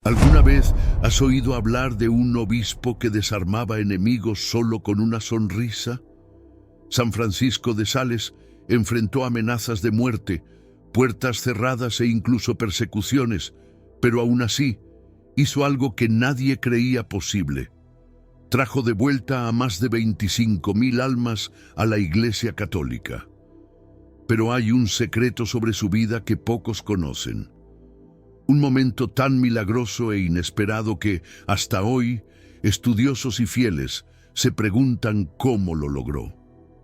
¿Alguna vez has oído hablar de un obispo que desarmaba enemigos solo con una sonrisa? San Francisco de Sales enfrentó amenazas de muerte, puertas cerradas e incluso persecuciones, pero aún así hizo algo que nadie creía posible. Trajo de vuelta a más de 25.000 almas a la Iglesia Católica. Pero hay un secreto sobre su vida que pocos conocen. Un momento tan milagroso e inesperado que, hasta hoy, estudiosos y fieles se preguntan cómo lo logró.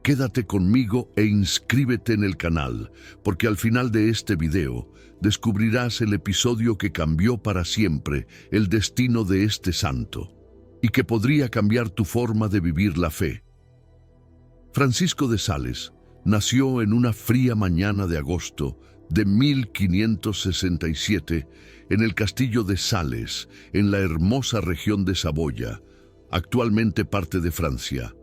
Quédate conmigo e inscríbete en el canal, porque al final de este video descubrirás el episodio que cambió para siempre el destino de este santo y que podría cambiar tu forma de vivir la fe. Francisco de Sales nació en una fría mañana de agosto de 1567 en el castillo de Sales, en la hermosa región de Saboya, actualmente parte de Francia.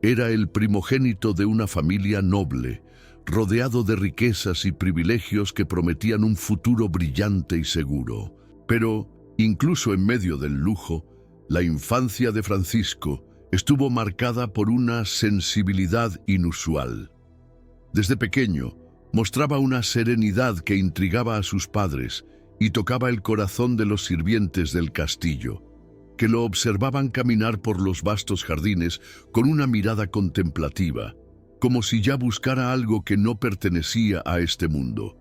Era el primogénito de una familia noble, rodeado de riquezas y privilegios que prometían un futuro brillante y seguro. Pero, incluso en medio del lujo, la infancia de Francisco estuvo marcada por una sensibilidad inusual. Desde pequeño, mostraba una serenidad que intrigaba a sus padres y tocaba el corazón de los sirvientes del castillo, que lo observaban caminar por los vastos jardines con una mirada contemplativa, como si ya buscara algo que no pertenecía a este mundo.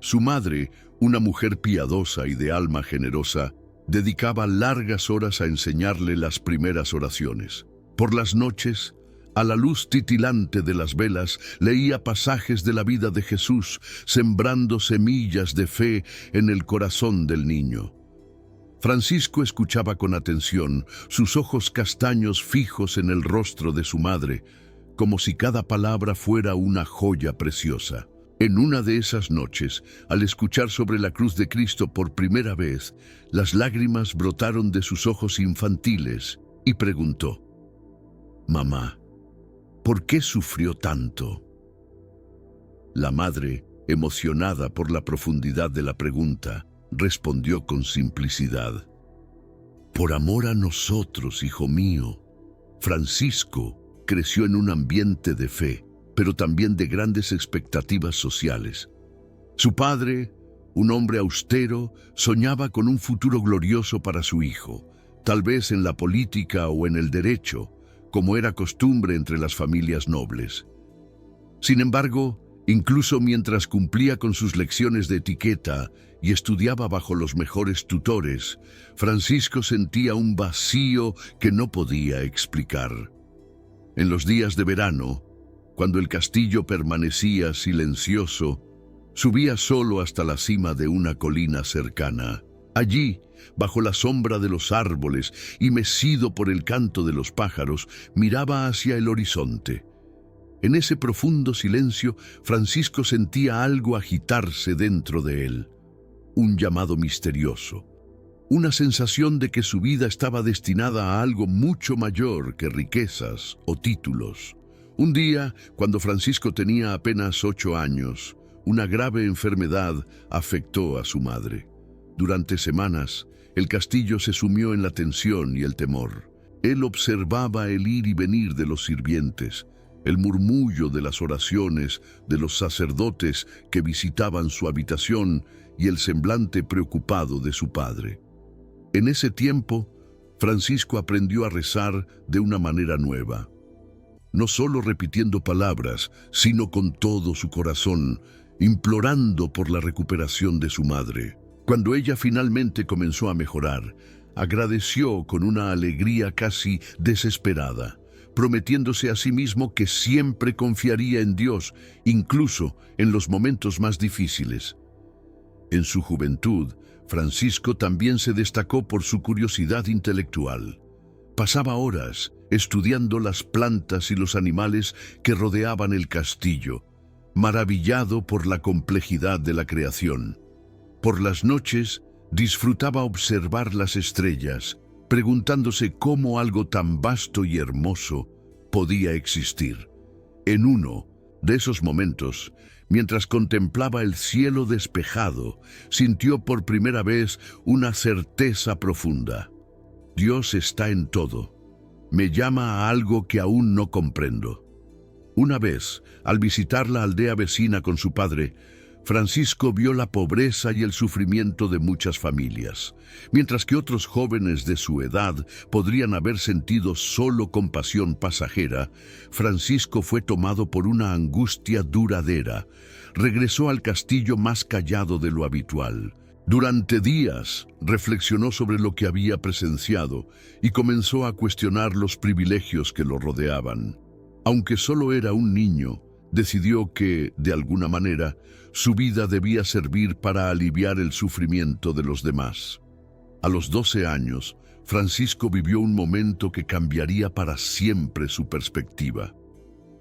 Su madre, una mujer piadosa y de alma generosa, dedicaba largas horas a enseñarle las primeras oraciones. Por las noches, a la luz titilante de las velas, leía pasajes de la vida de Jesús, sembrando semillas de fe en el corazón del niño. Francisco escuchaba con atención, sus ojos castaños fijos en el rostro de su madre, como si cada palabra fuera una joya preciosa. En una de esas noches, al escuchar sobre la cruz de Cristo por primera vez, las lágrimas brotaron de sus ojos infantiles y preguntó: «Mamá, ¿por qué sufrió tanto?». La madre, emocionada por la profundidad de la pregunta, respondió con simplicidad: «Por amor a nosotros, hijo mío». Francisco creció en un ambiente de fe, pero también de grandes expectativas sociales. Su padre, un hombre austero, soñaba con un futuro glorioso para su hijo, tal vez en la política o en el derecho, como era costumbre entre las familias nobles. Sin embargo, incluso mientras cumplía con sus lecciones de etiqueta y estudiaba bajo los mejores tutores, Francisco sentía un vacío que no podía explicar. En los días de verano, cuando el castillo permanecía silencioso, subía solo hasta la cima de una colina cercana. Allí, bajo la sombra de los árboles y mecido por el canto de los pájaros, miraba hacia el horizonte. En ese profundo silencio, Francisco sentía algo agitarse dentro de él, un llamado misterioso, una sensación de que su vida estaba destinada a algo mucho mayor que riquezas o títulos. Un día, cuando Francisco tenía apenas 8 años, una grave enfermedad afectó a su madre. Durante semanas, el castillo se sumió en la tensión y el temor. Él observaba el ir y venir de los sirvientes, el murmullo de las oraciones de los sacerdotes que visitaban su habitación y el semblante preocupado de su padre. En ese tiempo, Francisco aprendió a rezar de una manera nueva, no solo repitiendo palabras, sino con todo su corazón, implorando por la recuperación de su madre. Cuando ella finalmente comenzó a mejorar, agradeció con una alegría casi desesperada, prometiéndose a sí mismo que siempre confiaría en Dios, incluso en los momentos más difíciles. En su juventud, Francisco también se destacó por su curiosidad intelectual. Pasaba horas estudiando las plantas y los animales que rodeaban el castillo, maravillado por la complejidad de la creación. Por las noches, disfrutaba observar las estrellas, preguntándose cómo algo tan vasto y hermoso podía existir. En uno De esos momentos, mientras contemplaba el cielo despejado, sintió por primera vez una certeza profunda. Dios está en todo. Me llama a algo que aún no comprendo. Una vez, al visitar la aldea vecina con su padre, Francisco vio la pobreza y el sufrimiento de muchas familias. Mientras que otros jóvenes de su edad podrían haber sentido solo compasión pasajera, Francisco fue tomado por una angustia duradera. Regresó al castillo más callado de lo habitual. Durante días reflexionó sobre lo que había presenciado y comenzó a cuestionar los privilegios que lo rodeaban. Aunque solo era un niño, decidió que, de alguna manera, su vida debía servir para aliviar el sufrimiento de los demás. A los 12 años, Francisco vivió un momento que cambiaría para siempre su perspectiva.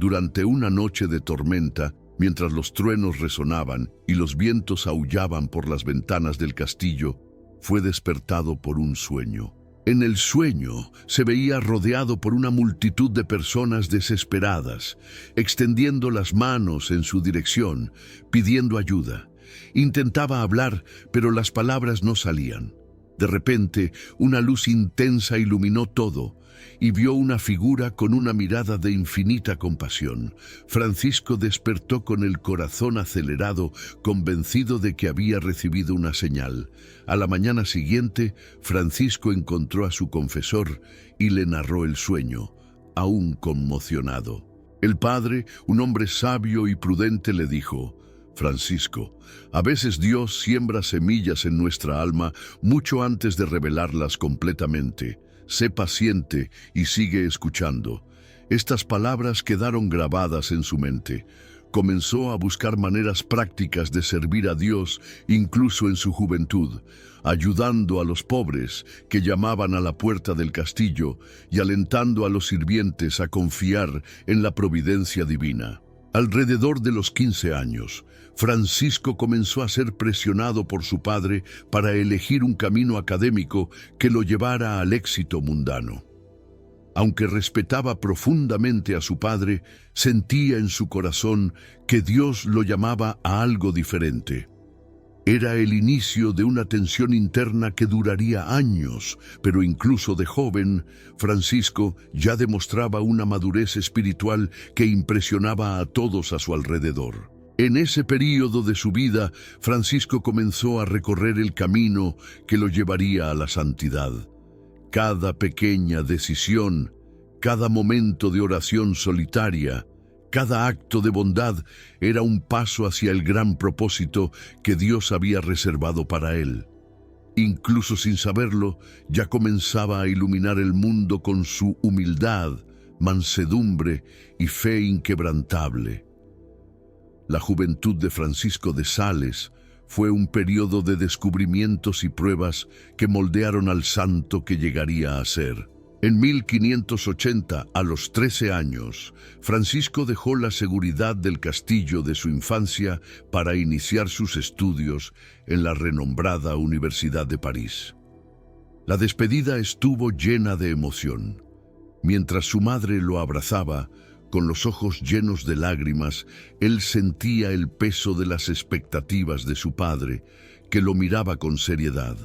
Durante una noche de tormenta, mientras los truenos resonaban y los vientos aullaban por las ventanas del castillo, fue despertado por un sueño. En el sueño se veía rodeado por una multitud de personas desesperadas, extendiendo las manos en su dirección, pidiendo ayuda. Intentaba hablar, pero las palabras no salían. De repente, una luz intensa iluminó todo y vio una figura con una mirada de infinita compasión. Francisco despertó con el corazón acelerado, convencido de que había recibido una señal. A la mañana siguiente, Francisco encontró a su confesor y le narró el sueño, aún conmocionado. El padre, un hombre sabio y prudente, le dijo: Francisco, a veces Dios siembra semillas en nuestra alma mucho antes de revelarlas completamente. Sé paciente y sigue escuchando. Estas palabras quedaron grabadas en su mente. Comenzó a buscar maneras prácticas de servir a Dios incluso en su juventud, ayudando a los pobres que llamaban a la puerta del castillo y alentando a los sirvientes a confiar en la providencia divina. Alrededor de los 15 años, Francisco comenzó a ser presionado por su padre para elegir un camino académico que lo llevara al éxito mundano. Aunque respetaba profundamente a su padre, sentía en su corazón que Dios lo llamaba a algo diferente. Era el inicio de una tensión interna que duraría años, pero incluso de joven, Francisco ya demostraba una madurez espiritual que impresionaba a todos a su alrededor. En ese período de su vida, Francisco comenzó a recorrer el camino que lo llevaría a la santidad. Cada pequeña decisión, cada momento de oración solitaria, cada acto de bondad era un paso hacia el gran propósito que Dios había reservado para él. Incluso sin saberlo, ya comenzaba a iluminar el mundo con su humildad, mansedumbre y fe inquebrantable. La juventud de Francisco de Sales fue un periodo de descubrimientos y pruebas que moldearon al santo que llegaría a ser. En 1580, a los 13 años, Francisco dejó la seguridad del castillo de su infancia para iniciar sus estudios en la renombrada Universidad de París. La despedida estuvo llena de emoción. Mientras su madre lo abrazaba, con los ojos llenos de lágrimas, él sentía el peso de las expectativas de su padre, que lo miraba con seriedad.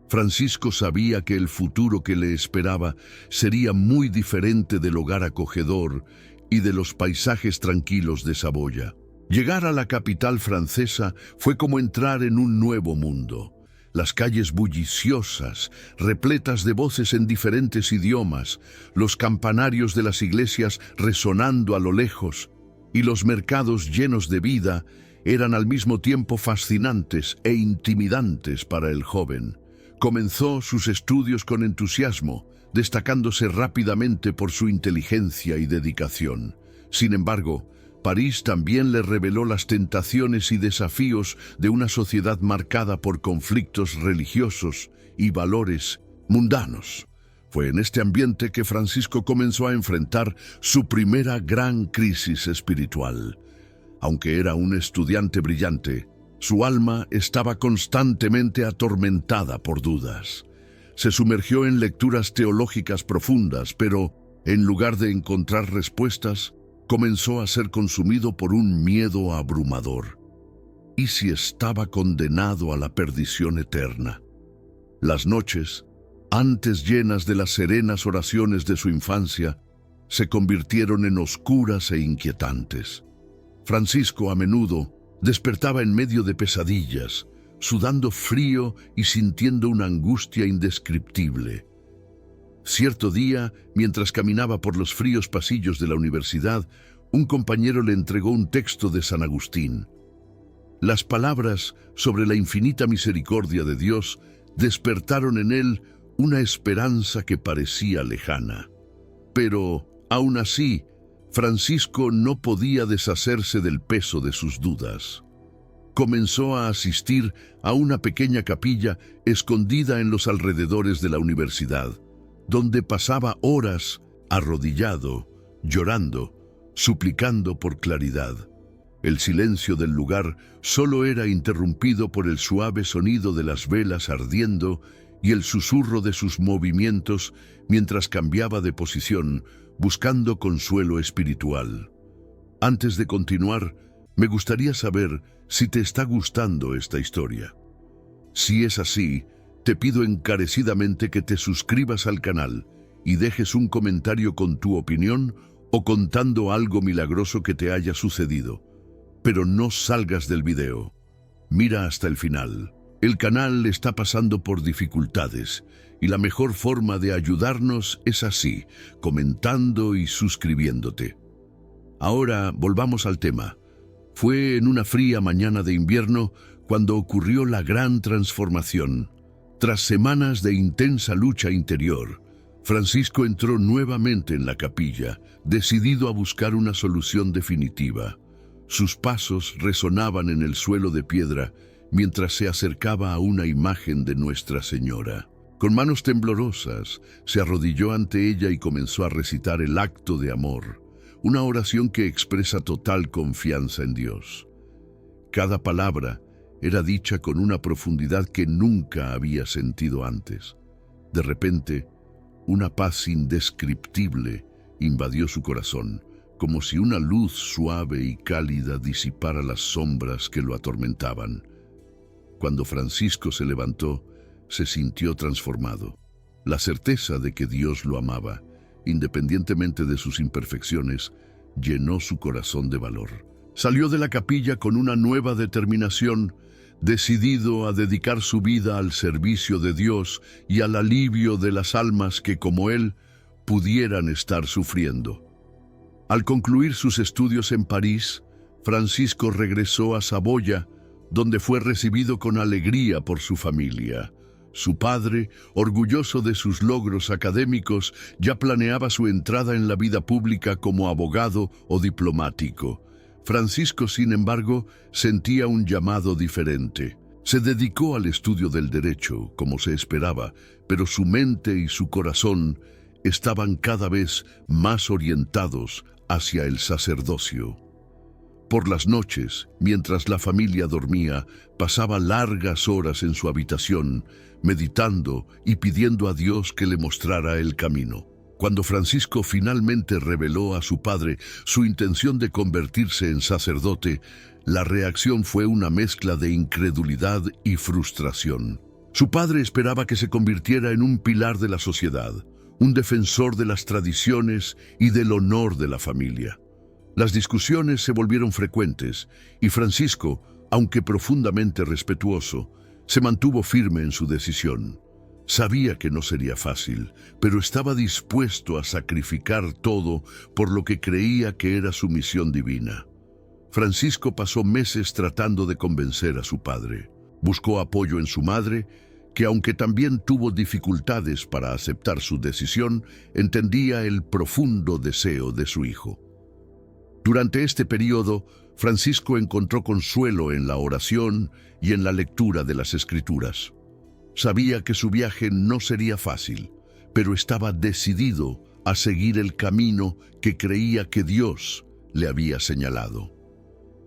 Francisco sabía que el futuro que le esperaba sería muy diferente del hogar acogedor y de los paisajes tranquilos de Saboya. Llegar a la capital francesa fue como entrar en un nuevo mundo. Las calles bulliciosas, repletas de voces en diferentes idiomas, los campanarios de las iglesias resonando a lo lejos y los mercados llenos de vida eran al mismo tiempo fascinantes e intimidantes para el joven. Comenzó sus estudios con entusiasmo, destacándose rápidamente por su inteligencia y dedicación. Sin embargo, París también le reveló las tentaciones y desafíos de una sociedad marcada por conflictos religiosos y valores mundanos. Fue en este ambiente que Francisco comenzó a enfrentar su primera gran crisis espiritual. Aunque era un estudiante brillante, su alma estaba constantemente atormentada por dudas. Se sumergió en lecturas teológicas profundas, pero, en lugar de encontrar respuestas, comenzó a ser consumido por un miedo abrumador. ¿Y si estaba condenado a la perdición eterna? Las noches, antes llenas de las serenas oraciones de su infancia, se convirtieron en oscuras e inquietantes. Francisco a menudo despertaba en medio de pesadillas, sudando frío y sintiendo una angustia indescriptible. Cierto día, mientras caminaba por los fríos pasillos de la universidad, un compañero le entregó un texto de San Agustín. Las palabras sobre la infinita misericordia de Dios despertaron en él una esperanza que parecía lejana. Pero, aún así, Francisco no podía deshacerse del peso de sus dudas. Comenzó a asistir a una pequeña capilla escondida en los alrededores de la universidad, donde pasaba horas arrodillado, llorando, suplicando por claridad. El silencio del lugar solo era interrumpido por el suave sonido de las velas ardiendo y el susurro de sus movimientos mientras cambiaba de posición, buscando consuelo espiritual. Antes de continuar, me gustaría saber si te está gustando esta historia. Si es así, te pido encarecidamente que te suscribas al canal y dejes un comentario con tu opinión o contando algo milagroso que te haya sucedido. Pero no salgas del video. Mira hasta el final. El canal está pasando por dificultades y la mejor forma de ayudarnos es así, comentando y suscribiéndote. Ahora volvamos al tema. Fue en una fría mañana de invierno cuando ocurrió la gran transformación. Tras semanas de intensa lucha interior, Francisco entró nuevamente en la capilla, decidido a buscar una solución definitiva. Sus pasos resonaban en el suelo de piedra mientras se acercaba a una imagen de Nuestra Señora. Con manos temblorosas, se arrodilló ante ella y comenzó a recitar el acto de amor, una oración que expresa total confianza en Dios. Cada palabra era dicha con una profundidad que nunca había sentido antes. De repente, una paz indescriptible invadió su corazón, como si una luz suave y cálida disipara las sombras que lo atormentaban. Cuando Francisco se levantó, se sintió transformado. La certeza de que Dios lo amaba, independientemente de sus imperfecciones, llenó su corazón de valor. Salió de la capilla con una nueva determinación, decidido a dedicar su vida al servicio de Dios y al alivio de las almas que, como él, pudieran estar sufriendo. Al concluir sus estudios en París, Francisco regresó a Saboya, donde fue recibido con alegría por su familia. Su padre, orgulloso de sus logros académicos, ya planeaba su entrada en la vida pública como abogado o diplomático. Francisco, sin embargo, sentía un llamado diferente. Se dedicó al estudio del derecho, como se esperaba, pero su mente y su corazón estaban cada vez más orientados hacia el sacerdocio. Por las noches, mientras la familia dormía, pasaba largas horas en su habitación, meditando y pidiendo a Dios que le mostrara el camino. Cuando Francisco finalmente reveló a su padre su intención de convertirse en sacerdote, la reacción fue una mezcla de incredulidad y frustración. Su padre esperaba que se convirtiera en un pilar de la sociedad, un defensor de las tradiciones y del honor de la familia. Las discusiones se volvieron frecuentes y Francisco, aunque profundamente respetuoso, se mantuvo firme en su decisión. Sabía que no sería fácil, pero estaba dispuesto a sacrificar todo por lo que creía que era su misión divina. Francisco pasó meses tratando de convencer a su padre. Buscó apoyo en su madre, que aunque también tuvo dificultades para aceptar su decisión, entendía el profundo deseo de su hijo. Durante este periodo, Francisco encontró consuelo en la oración y en la lectura de las Escrituras. Sabía que su viaje no sería fácil, pero estaba decidido a seguir el camino que creía que Dios le había señalado.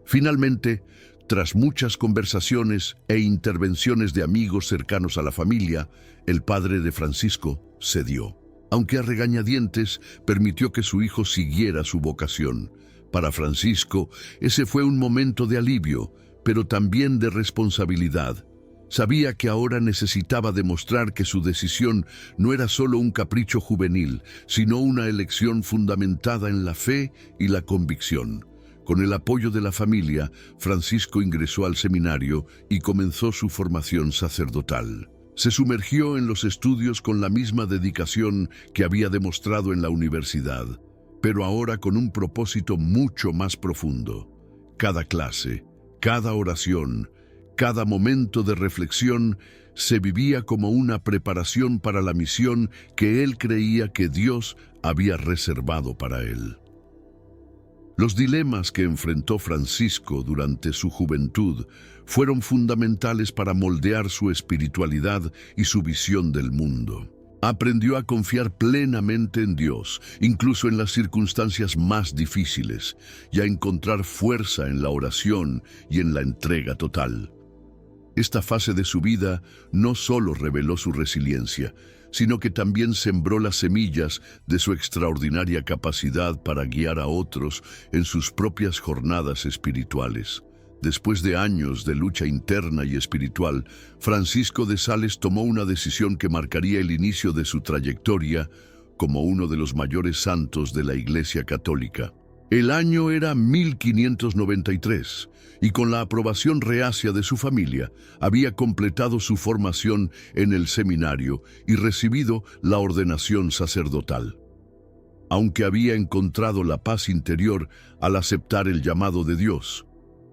Finalmente, tras muchas conversaciones e intervenciones de amigos cercanos a la familia, el padre de Francisco cedió. Aunque a regañadientes, permitió que su hijo siguiera su vocación. Para Francisco, ese fue un momento de alivio, pero también de responsabilidad. Sabía que ahora necesitaba demostrar que su decisión no era solo un capricho juvenil, sino una elección fundamentada en la fe y la convicción. Con el apoyo de la familia, Francisco ingresó al seminario y comenzó su formación sacerdotal. Se sumergió en los estudios con la misma dedicación que había demostrado en la universidad, pero ahora con un propósito mucho más profundo. Cada clase, cada oración, cada momento de reflexión se vivía como una preparación para la misión que él creía que Dios había reservado para él. Los dilemas que enfrentó Francisco durante su juventud fueron fundamentales para moldear su espiritualidad y su visión del mundo. Aprendió a confiar plenamente en Dios, incluso en las circunstancias más difíciles, y a encontrar fuerza en la oración y en la entrega total. Esta fase de su vida no solo reveló su resiliencia, sino que también sembró las semillas de su extraordinaria capacidad para guiar a otros en sus propias jornadas espirituales. Después de años de lucha interna y espiritual, Francisco de Sales tomó una decisión que marcaría el inicio de su trayectoria como uno de los mayores santos de la Iglesia Católica. El año era 1593, y con la aprobación reacia de su familia, había completado su formación en el seminario y recibido la ordenación sacerdotal. Aunque había encontrado la paz interior al aceptar el llamado de Dios,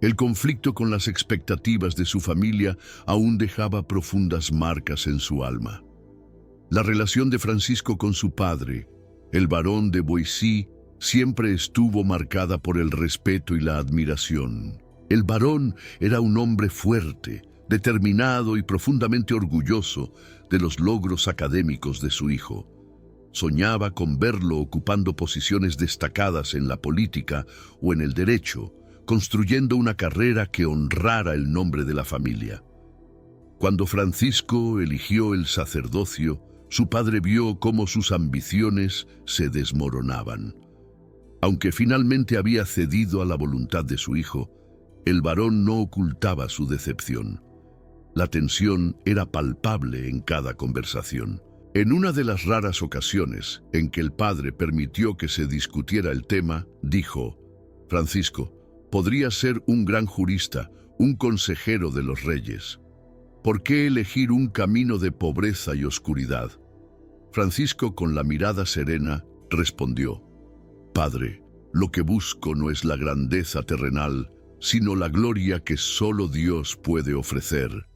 el conflicto con las expectativas de su familia aún dejaba profundas marcas en su alma. La relación de Francisco con su padre, el barón de Boissy, siempre estuvo marcada por el respeto y la admiración. El barón era un hombre fuerte, determinado y profundamente orgulloso de los logros académicos de su hijo. Soñaba con verlo ocupando posiciones destacadas en la política o en el derecho, construyendo una carrera que honrara el nombre de la familia. Cuando Francisco eligió el sacerdocio, su padre vio cómo sus ambiciones se desmoronaban. Aunque finalmente había cedido a la voluntad de su hijo, el varón no ocultaba su decepción. La tensión era palpable en cada conversación. En una de las raras ocasiones en que el padre permitió que se discutiera el tema, dijo: «Francisco, podría ser un gran jurista, un consejero de los reyes. ¿Por qué elegir un camino de pobreza y oscuridad?» Francisco, con la mirada serena, respondió: «Padre, lo que busco no es la grandeza terrenal, sino la gloria que solo Dios puede ofrecer».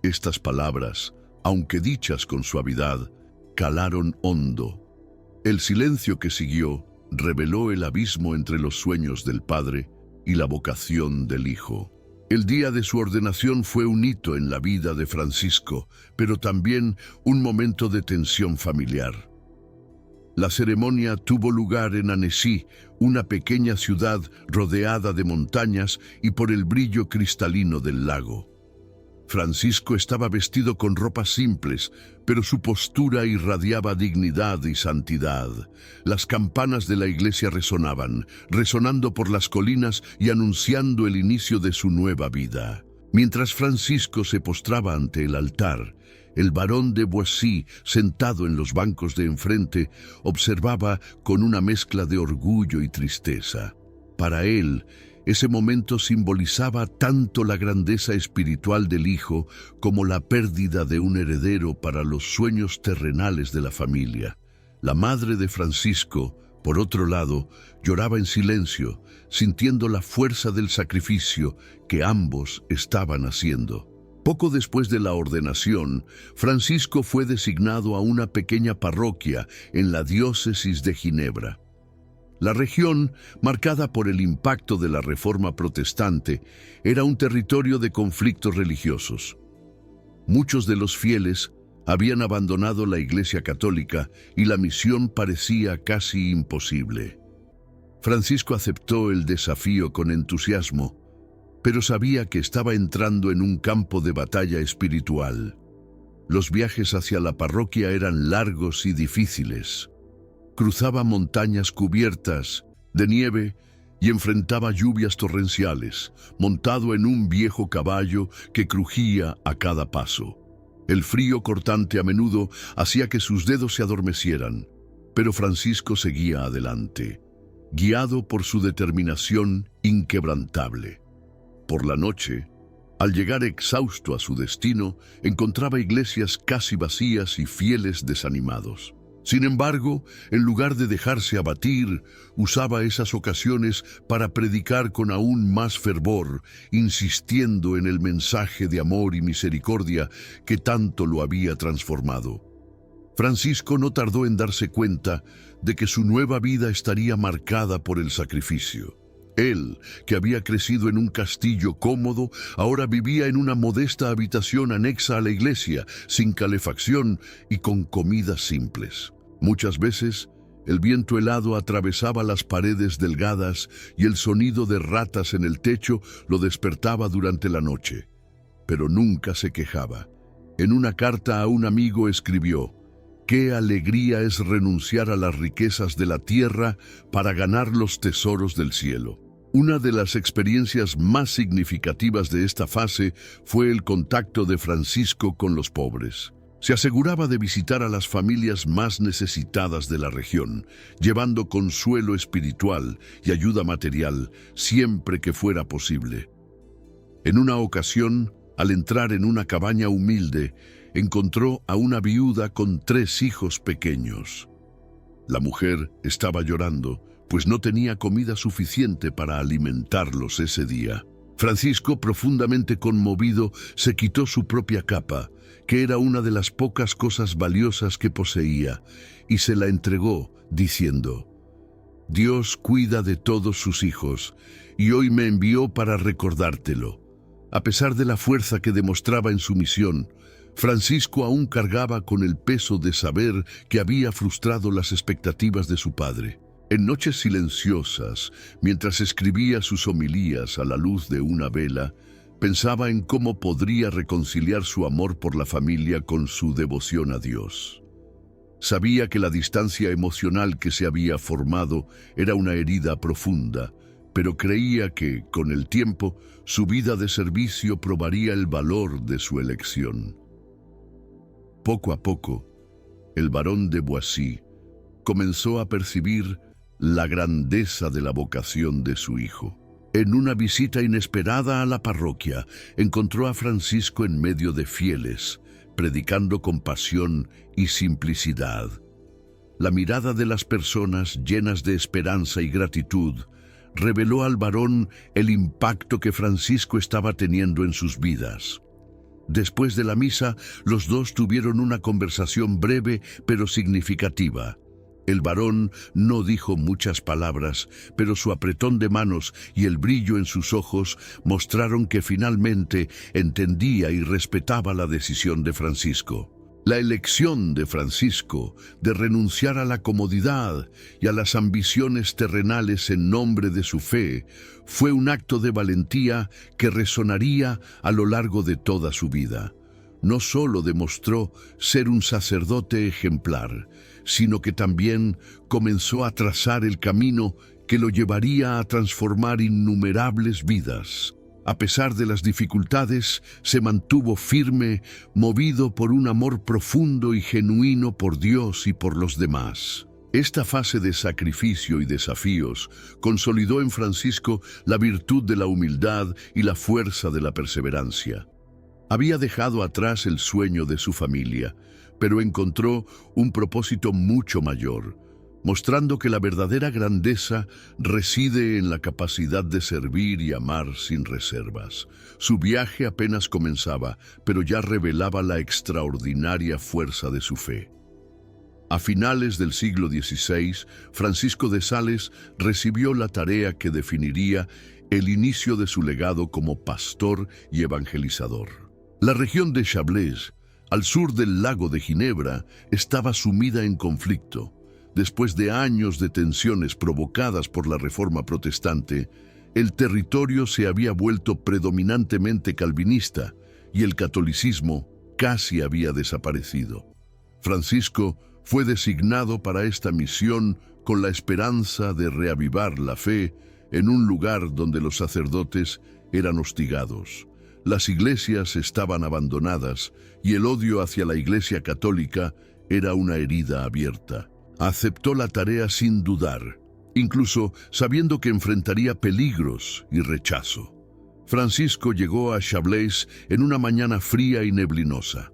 Estas palabras, aunque dichas con suavidad, calaron hondo. El silencio que siguió reveló el abismo entre los sueños del padre y la vocación del hijo. El día de su ordenación fue un hito en la vida de Francisco, pero también un momento de tensión familiar. La ceremonia tuvo lugar en Annecy, una pequeña ciudad rodeada de montañas y por el brillo cristalino del lago. Francisco estaba vestido con ropas simples, pero su postura irradiaba dignidad y santidad. Las campanas de la iglesia resonaban, resonando por las colinas y anunciando el inicio de su nueva vida. Mientras Francisco se postraba ante el altar, el barón de Boissy, sentado en los bancos de enfrente, observaba con una mezcla de orgullo y tristeza. Para él, ese momento simbolizaba tanto la grandeza espiritual del hijo como la pérdida de un heredero para los sueños terrenales de la familia. La madre de Francisco, por otro lado, lloraba en silencio, sintiendo la fuerza del sacrificio que ambos estaban haciendo. Poco después de la ordenación, Francisco fue designado a una pequeña parroquia en la diócesis de Ginebra. La región, marcada por el impacto de la Reforma protestante, era un territorio de conflictos religiosos. Muchos de los fieles habían abandonado la Iglesia Católica y la misión parecía casi imposible. Francisco aceptó el desafío con entusiasmo, pero sabía que estaba entrando en un campo de batalla espiritual. Los viajes hacia la parroquia eran largos y difíciles. Cruzaba montañas cubiertas de nieve y enfrentaba lluvias torrenciales, montado en un viejo caballo que crujía a cada paso. El frío cortante a menudo hacía que sus dedos se adormecieran, pero Francisco seguía adelante, guiado por su determinación inquebrantable. Por la noche, al llegar exhausto a su destino, encontraba iglesias casi vacías y fieles desanimados. Sin embargo, en lugar de dejarse abatir, usaba esas ocasiones para predicar con aún más fervor, insistiendo en el mensaje de amor y misericordia que tanto lo había transformado. Francisco no tardó en darse cuenta de que su nueva vida estaría marcada por el sacrificio. Él, que había crecido en un castillo cómodo, ahora vivía en una modesta habitación anexa a la iglesia, sin calefacción y con comidas simples. Muchas veces, el viento helado atravesaba las paredes delgadas y el sonido de ratas en el techo lo despertaba durante la noche. Pero nunca se quejaba. En una carta a un amigo escribió: «Qué alegría es renunciar a las riquezas de la tierra para ganar los tesoros del cielo». Una de las experiencias más significativas de esta fase fue el contacto de Francisco con los pobres. Se aseguraba de visitar a las familias más necesitadas de la región, llevando consuelo espiritual y ayuda material siempre que fuera posible. En una ocasión, al entrar en una cabaña humilde, encontró a una viuda con 3 hijos pequeños. La mujer estaba llorando, pues no tenía comida suficiente para alimentarlos ese día. Francisco, profundamente conmovido, se quitó su propia capa, que era una de las pocas cosas valiosas que poseía, y se la entregó, diciendo: «Dios cuida de todos sus hijos, y hoy me envió para recordártelo». A pesar de la fuerza que demostraba en su misión, Francisco aún cargaba con el peso de saber que había frustrado las expectativas de su padre. En noches silenciosas, mientras escribía sus homilías a la luz de una vela, pensaba en cómo podría reconciliar su amor por la familia con su devoción a Dios. Sabía que la distancia emocional que se había formado era una herida profunda, pero creía que, con el tiempo, su vida de servicio probaría el valor de su elección. Poco a poco, el barón de Boissy comenzó a percibir la grandeza de la vocación de su hijo. En una visita inesperada a la parroquia, encontró a Francisco en medio de fieles, predicando con pasión y simplicidad. La mirada de las personas, llenas de esperanza y gratitud, reveló al varón el impacto que Francisco estaba teniendo en sus vidas. Después de la misa, los dos tuvieron una conversación breve pero significativa. El varón no dijo muchas palabras, pero su apretón de manos y el brillo en sus ojos mostraron que finalmente entendía y respetaba la decisión de Francisco. La elección de Francisco de renunciar a la comodidad y a las ambiciones terrenales en nombre de su fe fue un acto de valentía que resonaría a lo largo de toda su vida. No solo demostró ser un sacerdote ejemplar, sino que también comenzó a trazar el camino que lo llevaría a transformar innumerables vidas. A pesar de las dificultades, se mantuvo firme, movido por un amor profundo y genuino por Dios y por los demás. Esta fase de sacrificio y desafíos consolidó en Francisco la virtud de la humildad y la fuerza de la perseverancia. Había dejado atrás el sueño de su familia, pero encontró un propósito mucho mayor, mostrando que la verdadera grandeza reside en la capacidad de servir y amar sin reservas. Su viaje apenas comenzaba, pero ya revelaba la extraordinaria fuerza de su fe. A finales del siglo XVI, Francisco de Sales recibió la tarea que definiría el inicio de su legado como pastor y evangelizador. La región de Chablais, al sur del lago de Ginebra, estaba sumida en conflicto. Después de años de tensiones provocadas por la Reforma Protestante, el territorio se había vuelto predominantemente calvinista y el catolicismo casi había desaparecido. Francisco fue designado para esta misión con la esperanza de reavivar la fe en un lugar donde los sacerdotes eran hostigados. Las iglesias estaban abandonadas y el odio hacia la Iglesia católica era una herida abierta. Aceptó la tarea sin dudar, incluso sabiendo que enfrentaría peligros y rechazo. Francisco llegó a Chablais en una mañana fría y neblinosa.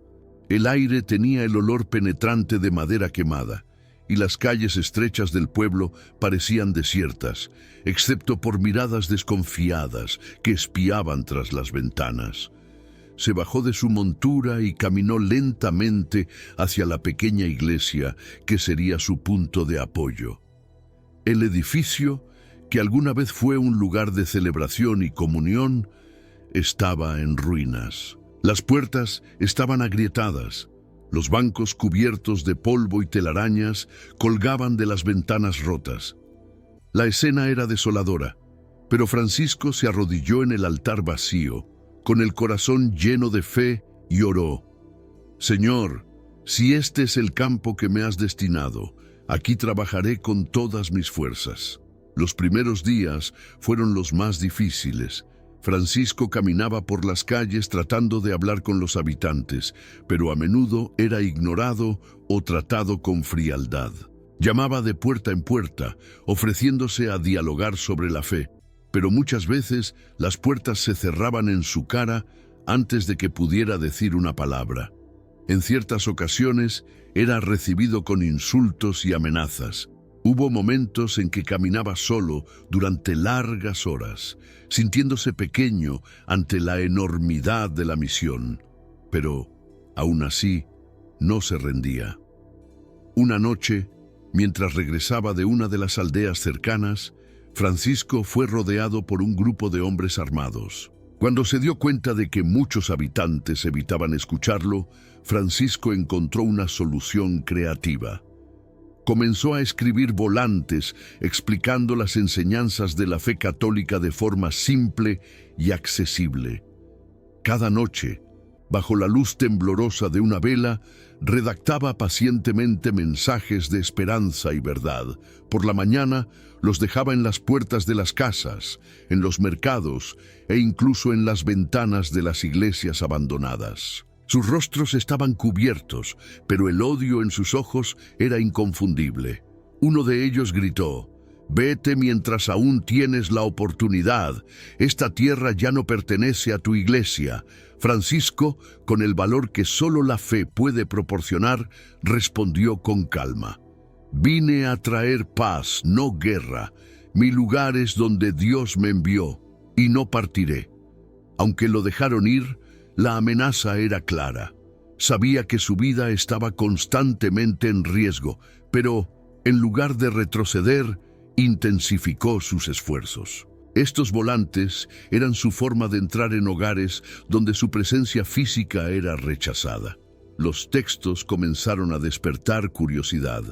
El aire tenía el olor penetrante de madera quemada, y las calles estrechas del pueblo parecían desiertas, excepto por miradas desconfiadas que espiaban tras las ventanas. Se bajó de su montura y caminó lentamente hacia la pequeña iglesia que sería su punto de apoyo. El edificio, que alguna vez fue un lugar de celebración y comunión, estaba en ruinas. Las puertas estaban agrietadas. Los bancos cubiertos de polvo y telarañas colgaban de las ventanas rotas. La escena era desoladora, pero Francisco se arrodilló en el altar vacío, con el corazón lleno de fe, y oró: «Señor, si este es el campo que me has destinado, aquí trabajaré con todas mis fuerzas». Los primeros días fueron los más difíciles. Francisco caminaba por las calles tratando de hablar con los habitantes, pero a menudo era ignorado o tratado con frialdad. Llamaba de puerta en puerta, ofreciéndose a dialogar sobre la fe, pero muchas veces las puertas se cerraban en su cara antes de que pudiera decir una palabra. En ciertas ocasiones era recibido con insultos y amenazas. Hubo momentos en que caminaba solo durante largas horas, sintiéndose pequeño ante la enormidad de la misión, pero, aún así, no se rendía. Una noche, mientras regresaba de una de las aldeas cercanas, Francisco fue rodeado por un grupo de hombres armados. Cuando se dio cuenta de que muchos habitantes evitaban escucharlo, Francisco encontró una solución creativa. Comenzó a escribir volantes explicando las enseñanzas de la fe católica de forma simple y accesible. Cada noche, bajo la luz temblorosa de una vela, redactaba pacientemente mensajes de esperanza y verdad. Por la mañana los dejaba en las puertas de las casas, en los mercados e incluso en las ventanas de las iglesias abandonadas. Sus rostros estaban cubiertos, pero el odio en sus ojos era inconfundible. Uno de ellos gritó: «Vete mientras aún tienes la oportunidad. Esta tierra ya no pertenece a tu iglesia». Francisco, con el valor que solo la fe puede proporcionar, respondió con calma: «Vine a traer paz, no guerra. Mi lugar es donde Dios me envió, y no partiré». Aunque lo dejaron ir, la amenaza era clara. Sabía que su vida estaba constantemente en riesgo, pero, en lugar de retroceder, intensificó sus esfuerzos. Estos volantes eran su forma de entrar en hogares donde su presencia física era rechazada. Los textos comenzaron a despertar curiosidad.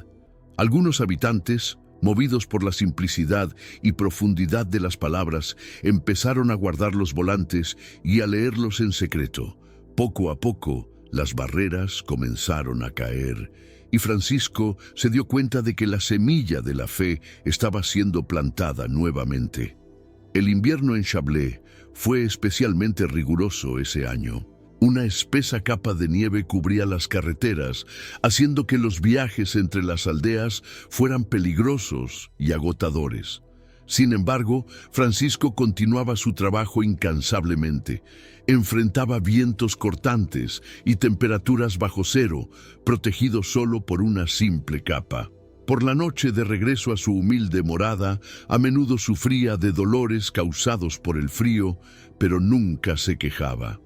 Algunos habitantes, movidos por la simplicidad y profundidad de las palabras, empezaron a guardar los volantes y a leerlos en secreto. Poco a poco, las barreras comenzaron a caer, y Francisco se dio cuenta de que la semilla de la fe estaba siendo plantada nuevamente. El invierno en Chablais fue especialmente riguroso ese año. Una espesa capa de nieve cubría las carreteras, haciendo que los viajes entre las aldeas fueran peligrosos y agotadores. Sin embargo, Francisco continuaba su trabajo incansablemente. Enfrentaba vientos cortantes y temperaturas bajo cero, protegido solo por una simple capa. Por la noche, de regreso a su humilde morada, a menudo sufría de dolores causados por el frío, pero nunca se quejaba.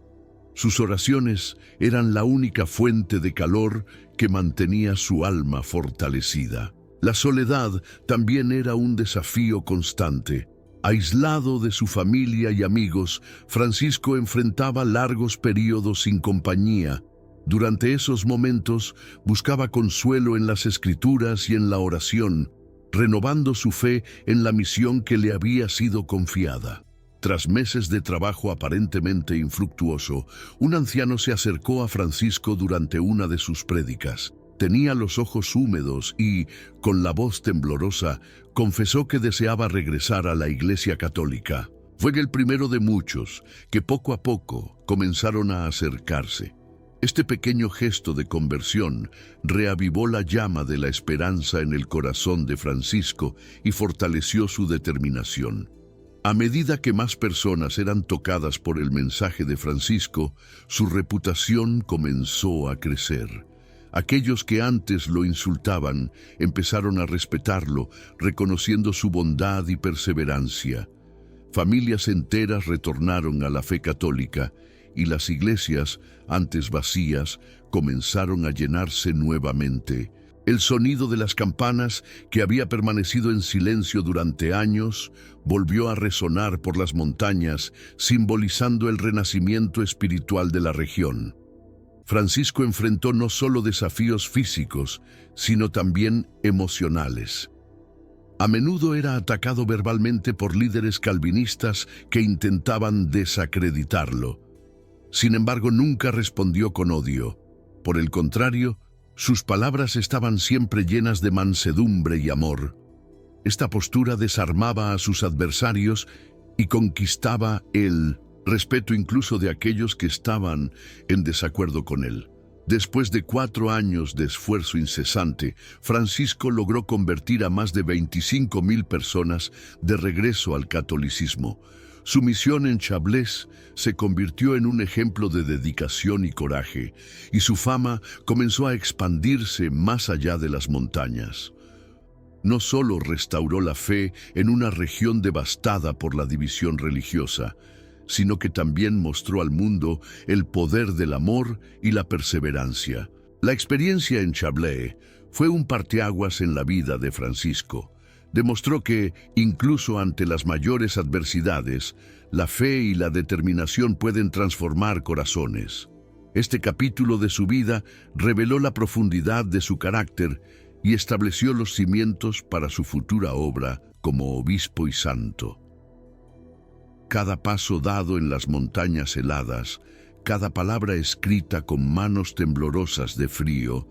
Sus oraciones eran la única fuente de calor que mantenía su alma fortalecida. La soledad también era un desafío constante. Aislado de su familia y amigos, Francisco enfrentaba largos periodos sin compañía. Durante esos momentos buscaba consuelo en las escrituras y en la oración, renovando su fe en la misión que le había sido confiada. Tras meses de trabajo aparentemente infructuoso, un anciano se acercó a Francisco durante una de sus prédicas. Tenía los ojos húmedos y, con la voz temblorosa, confesó que deseaba regresar a la Iglesia Católica. Fue el primero de muchos que poco a poco comenzaron a acercarse. Este pequeño gesto de conversión reavivó la llama de la esperanza en el corazón de Francisco y fortaleció su determinación. A medida que más personas eran tocadas por el mensaje de Francisco, su reputación comenzó a crecer. Aquellos que antes lo insultaban empezaron a respetarlo, reconociendo su bondad y perseverancia. Familias enteras retornaron a la fe católica y las iglesias, antes vacías, comenzaron a llenarse nuevamente. El sonido de las campanas, que había permanecido en silencio durante años, volvió a resonar por las montañas, simbolizando el renacimiento espiritual de la región. Francisco enfrentó no solo desafíos físicos, sino también emocionales. A menudo era atacado verbalmente por líderes calvinistas que intentaban desacreditarlo. Sin embargo, nunca respondió con odio. Por el contrario, sus palabras estaban siempre llenas de mansedumbre y amor. Esta postura desarmaba a sus adversarios y conquistaba el respeto incluso de aquellos que estaban en desacuerdo con él. Después de 4 años de esfuerzo incesante, Francisco logró convertir a más de 25,000 personas de regreso al catolicismo. Su misión en Chablés se convirtió en un ejemplo de dedicación y coraje, y su fama comenzó a expandirse más allá de las montañas. No solo restauró la fe en una región devastada por la división religiosa, sino que también mostró al mundo el poder del amor y la perseverancia. La experiencia en Chablés fue un parteaguas en la vida de Francisco. Demostró que, incluso ante las mayores adversidades, la fe y la determinación pueden transformar corazones. Este capítulo de su vida reveló la profundidad de su carácter y estableció los cimientos para su futura obra como obispo y santo. Cada paso dado en las montañas heladas, cada palabra escrita con manos temblorosas de frío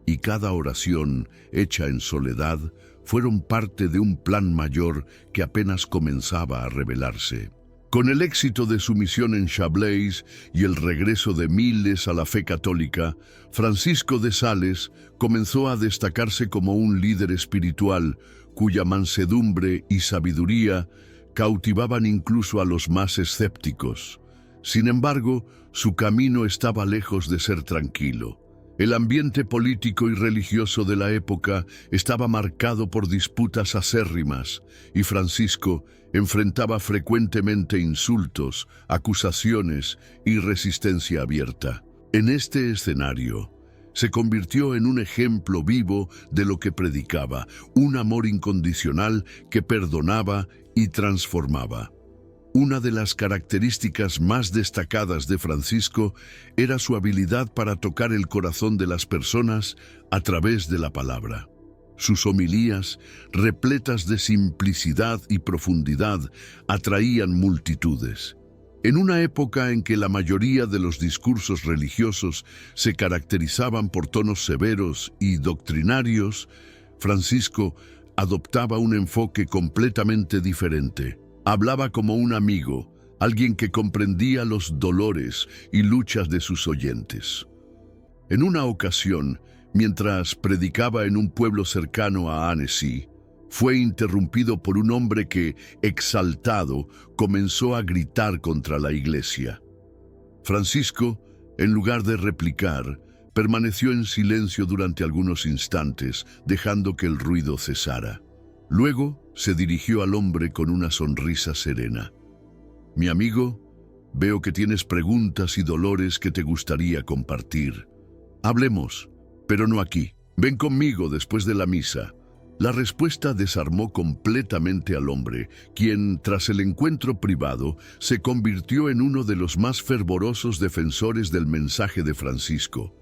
y cada oración hecha en soledad fueron parte de un plan mayor que apenas comenzaba a revelarse. Con el éxito de su misión en Chablés y el regreso de miles a la fe católica, Francisco de Sales comenzó a destacarse como un líder espiritual cuya mansedumbre y sabiduría cautivaban incluso a los más escépticos. Sin embargo, su camino estaba lejos de ser tranquilo. El ambiente político y religioso de la época estaba marcado por disputas acérrimas, y Francisco enfrentaba frecuentemente insultos, acusaciones y resistencia abierta. En este escenario, se convirtió en un ejemplo vivo de lo que predicaba, un amor incondicional que perdonaba y transformaba. Una de las características más destacadas de Francisco era su habilidad para tocar el corazón de las personas a través de la palabra. Sus homilías, repletas de simplicidad y profundidad, atraían multitudes. En una época en que la mayoría de los discursos religiosos se caracterizaban por tonos severos y doctrinarios, Francisco adoptaba un enfoque completamente diferente. Hablaba como un amigo, alguien que comprendía los dolores y luchas de sus oyentes. En una ocasión, mientras predicaba en un pueblo cercano a Annecy, fue interrumpido por un hombre que, exaltado, comenzó a gritar contra la iglesia. Francisco, en lugar de replicar, permaneció en silencio durante algunos instantes, dejando que el ruido cesara. Luego se dirigió al hombre con una sonrisa serena. «Mi amigo, veo que tienes preguntas y dolores que te gustaría compartir. Hablemos, pero no aquí. Ven conmigo después de la misa». La respuesta desarmó completamente al hombre, quien, tras el encuentro privado, se convirtió en uno de los más fervorosos defensores del mensaje de Francisco.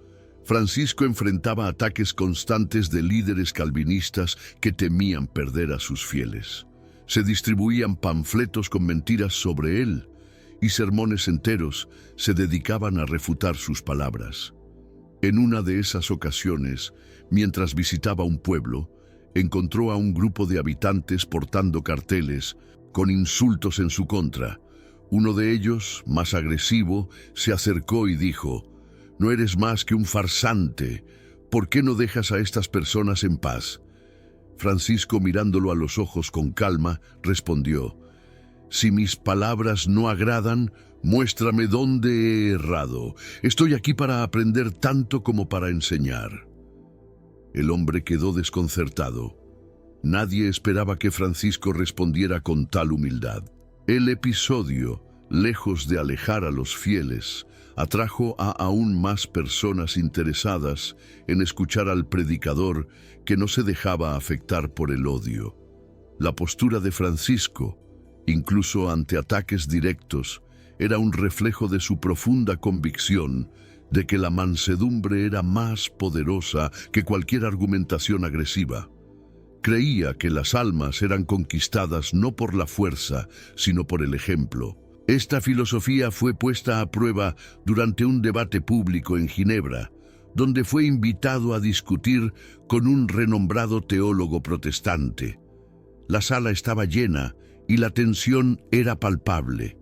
Francisco enfrentaba ataques constantes de líderes calvinistas que temían perder a sus fieles. Se distribuían panfletos con mentiras sobre él, y sermones enteros se dedicaban a refutar sus palabras. En una de esas ocasiones, mientras visitaba un pueblo, encontró a un grupo de habitantes portando carteles con insultos en su contra. Uno de ellos, más agresivo, se acercó y dijo: «No eres más que un farsante. ¿Por qué no dejas a estas personas en paz?». Francisco, mirándolo a los ojos con calma, respondió: «Si mis palabras no agradan, muéstrame dónde he errado. Estoy aquí para aprender tanto como para enseñar». El hombre quedó desconcertado. Nadie esperaba que Francisco respondiera con tal humildad. El episodio, lejos de alejar a los fieles, atrajo a aún más personas interesadas en escuchar al predicador, que no se dejaba afectar por el odio. La postura de Francisco, incluso ante ataques directos, era un reflejo de su profunda convicción de que la mansedumbre era más poderosa que cualquier argumentación agresiva. Creía que las almas eran conquistadas no por la fuerza, sino por el ejemplo. Esta filosofía fue puesta a prueba durante un debate público en Ginebra, donde fue invitado a discutir con un renombrado teólogo protestante. La sala estaba llena y la tensión era palpable.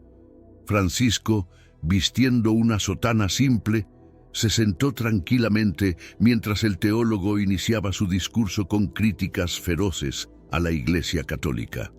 Francisco, vistiendo una sotana simple, se sentó tranquilamente mientras el teólogo iniciaba su discurso con críticas feroces a la Iglesia Católica.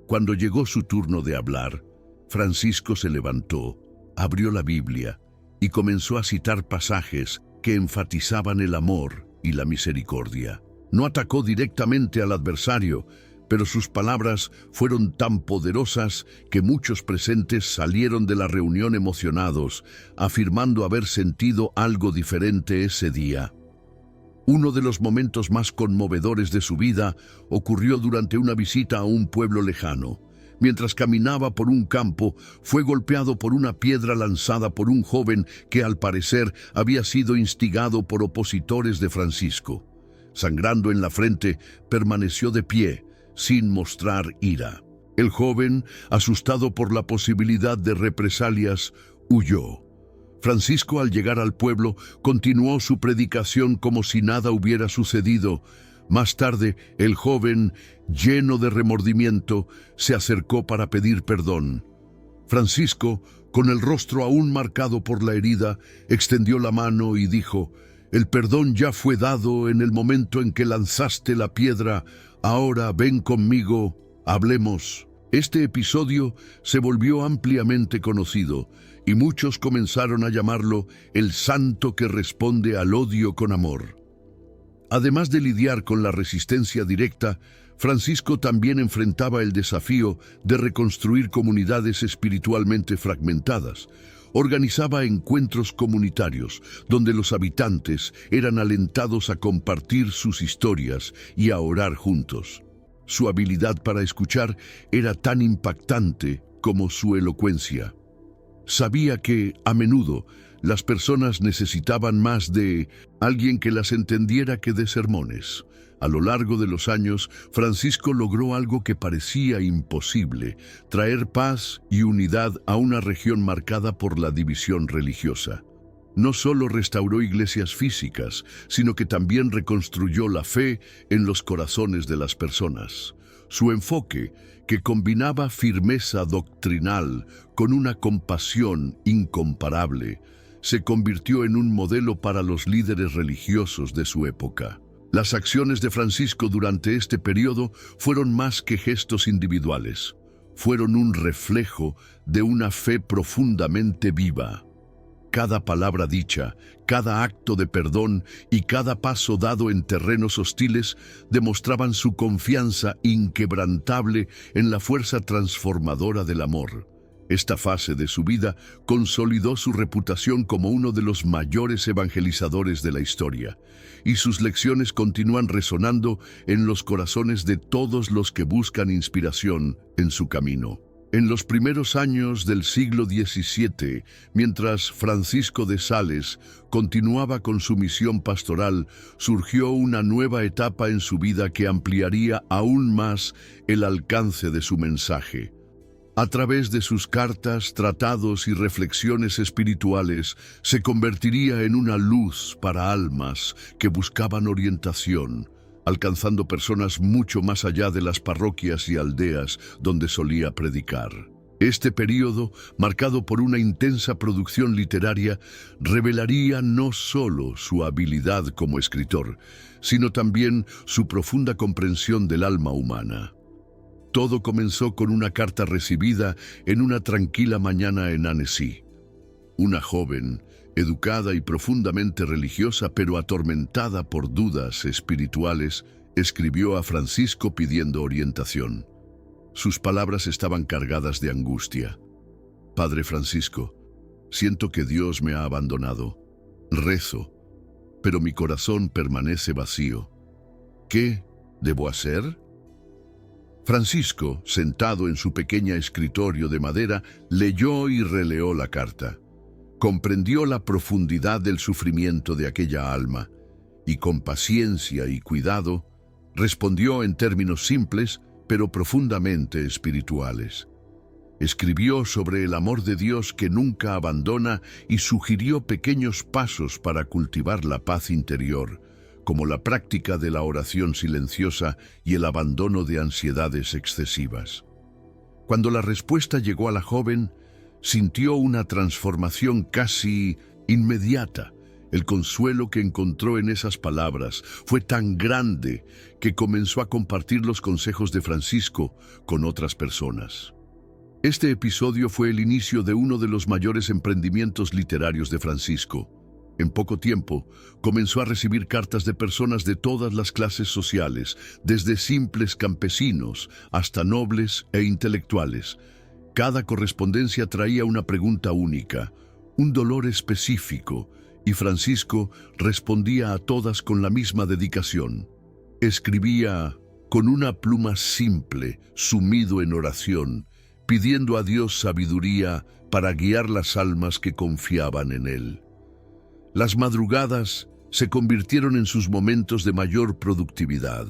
Cuando llegó su turno de hablar, Francisco se levantó, abrió la Biblia y comenzó a citar pasajes que enfatizaban el amor y la misericordia. No atacó directamente al adversario, pero sus palabras fueron tan poderosas que muchos presentes salieron de la reunión emocionados, afirmando haber sentido algo diferente ese día. Uno de los momentos más conmovedores de su vida ocurrió durante una visita a un pueblo lejano. Mientras caminaba por un campo, fue golpeado por una piedra lanzada por un joven que al parecer había sido instigado por opositores de Francisco. Sangrando en la frente, permaneció de pie, sin mostrar ira. El joven, asustado por la posibilidad de represalias, huyó. Francisco, al llegar al pueblo, continuó su predicación como si nada hubiera sucedido. Más tarde, el joven, lleno de remordimiento, se acercó para pedir perdón. Francisco, con el rostro aún marcado por la herida, extendió la mano y dijo: «El perdón ya fue dado en el momento en que lanzaste la piedra. Ahora ven conmigo, hablemos». Este episodio se volvió ampliamente conocido y muchos comenzaron a llamarlo el santo que responde al odio con amor. Además de lidiar con la resistencia directa, Francisco también enfrentaba el desafío de reconstruir comunidades espiritualmente fragmentadas. Organizaba encuentros comunitarios donde los habitantes eran alentados a compartir sus historias y a orar juntos. Su habilidad para escuchar era tan impactante como su elocuencia. Sabía que, a menudo, las personas necesitaban más de alguien que las entendiera que de sermones. A lo largo de los años, Francisco logró algo que parecía imposible: traer paz y unidad a una región marcada por la división religiosa. No solo restauró iglesias físicas, sino que también reconstruyó la fe en los corazones de las personas. Su enfoque, que combinaba firmeza doctrinal con una compasión incomparable, se convirtió en un modelo para los líderes religiosos de su época. Las acciones de Francisco durante este periodo fueron más que gestos individuales. Fueron un reflejo de una fe profundamente viva. Cada palabra dicha, cada acto de perdón y cada paso dado en terrenos hostiles demostraban su confianza inquebrantable en la fuerza transformadora del amor. Esta fase de su vida consolidó su reputación como uno de los mayores evangelizadores de la historia, y sus lecciones continúan resonando en los corazones de todos los que buscan inspiración en su camino. En los primeros años del siglo XVII, mientras Francisco de Sales continuaba con su misión pastoral, surgió una nueva etapa en su vida que ampliaría aún más el alcance de su mensaje. A través de sus cartas, tratados y reflexiones espirituales, se convertiría en una luz para almas que buscaban orientación, alcanzando personas mucho más allá de las parroquias y aldeas donde solía predicar. Este período, marcado por una intensa producción literaria, revelaría no solo su habilidad como escritor, sino también su profunda comprensión del alma humana. Todo comenzó con una carta recibida en una tranquila mañana en Annecy. Una joven, educada y profundamente religiosa, pero atormentada por dudas espirituales, escribió a Francisco pidiendo orientación. Sus palabras estaban cargadas de angustia. Padre Francisco, siento que Dios me ha abandonado. Rezo, pero mi corazón permanece vacío. ¿Qué debo hacer? Francisco, sentado en su pequeño escritorio de madera, leyó y releó la carta. Comprendió la profundidad del sufrimiento de aquella alma y con paciencia y cuidado respondió en términos simples pero profundamente espirituales. Escribió sobre el amor de Dios que nunca abandona y sugirió pequeños pasos para cultivar la paz interior, como la práctica de la oración silenciosa y el abandono de ansiedades excesivas. Cuando la respuesta llegó a la joven, sintió una transformación casi inmediata. El consuelo que encontró en esas palabras fue tan grande que comenzó a compartir los consejos de Francisco con otras personas. Este episodio fue el inicio de uno de los mayores emprendimientos literarios de Francisco. En poco tiempo, comenzó a recibir cartas de personas de todas las clases sociales, desde simples campesinos hasta nobles e intelectuales. Cada correspondencia traía una pregunta única, un dolor específico, y Francisco respondía a todas con la misma dedicación. Escribía con una pluma simple, sumido en oración, pidiendo a Dios sabiduría para guiar las almas que confiaban en él. Las madrugadas se convirtieron en sus momentos de mayor productividad.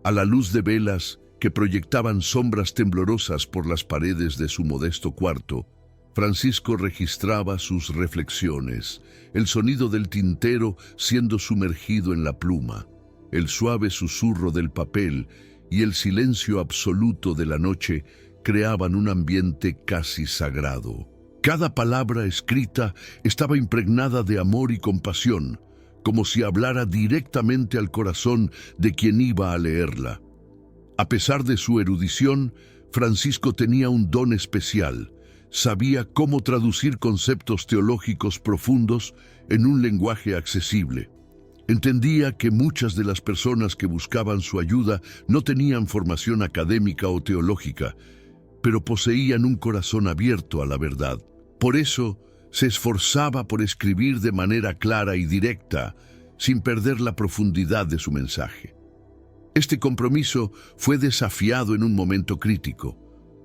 A la luz de velas que proyectaban sombras temblorosas por las paredes de su modesto cuarto, Francisco registraba sus reflexiones, el sonido del tintero siendo sumergido en la pluma, el suave susurro del papel y el silencio absoluto de la noche creaban un ambiente casi sagrado. Cada palabra escrita estaba impregnada de amor y compasión, como si hablara directamente al corazón de quien iba a leerla. A pesar de su erudición, Francisco tenía un don especial. Sabía cómo traducir conceptos teológicos profundos en un lenguaje accesible. Entendía que muchas de las personas que buscaban su ayuda no tenían formación académica o teológica, pero poseían un corazón abierto a la verdad. Por eso, se esforzaba por escribir de manera clara y directa, sin perder la profundidad de su mensaje. Este compromiso fue desafiado en un momento crítico.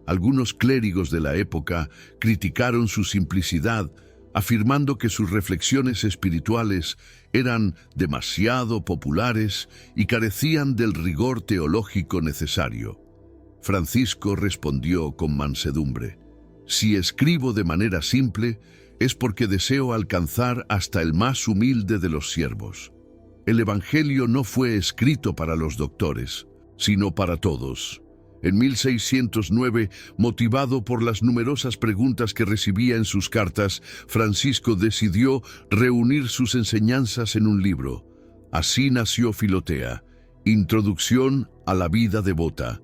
Algunos clérigos de la época criticaron su simplicidad, afirmando que sus reflexiones espirituales eran demasiado populares y carecían del rigor teológico necesario. Francisco respondió con mansedumbre: si escribo de manera simple, es porque deseo alcanzar hasta el más humilde de los siervos. El Evangelio no fue escrito para los doctores, sino para todos. En 1609, motivado por las numerosas preguntas que recibía en sus cartas, Francisco decidió reunir sus enseñanzas en un libro. Así nació Filotea, Introducción a la vida devota,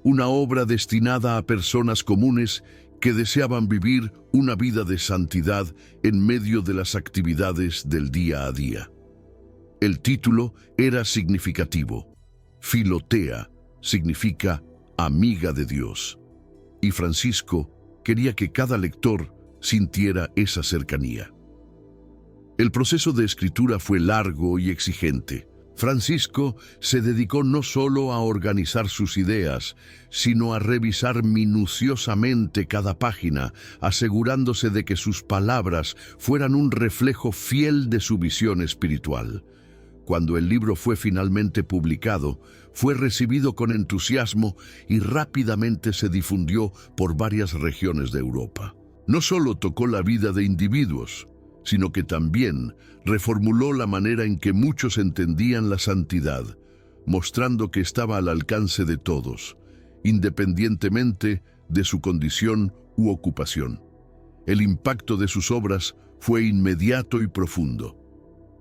una obra destinada a personas comunes que deseaban vivir una vida de santidad en medio de las actividades del día a día. El título era significativo. Filotea significa amiga de Dios, y Francisco quería que cada lector sintiera esa cercanía. El proceso de escritura fue largo y exigente. Francisco se dedicó no solo a organizar sus ideas, sino a revisar minuciosamente cada página, asegurándose de que sus palabras fueran un reflejo fiel de su visión espiritual. Cuando el libro fue finalmente publicado, fue recibido con entusiasmo y rápidamente se difundió por varias regiones de Europa. No solo tocó la vida de individuos, sino que también reformuló la manera en que muchos entendían la santidad, mostrando que estaba al alcance de todos, independientemente de su condición u ocupación. El impacto de sus obras fue inmediato y profundo.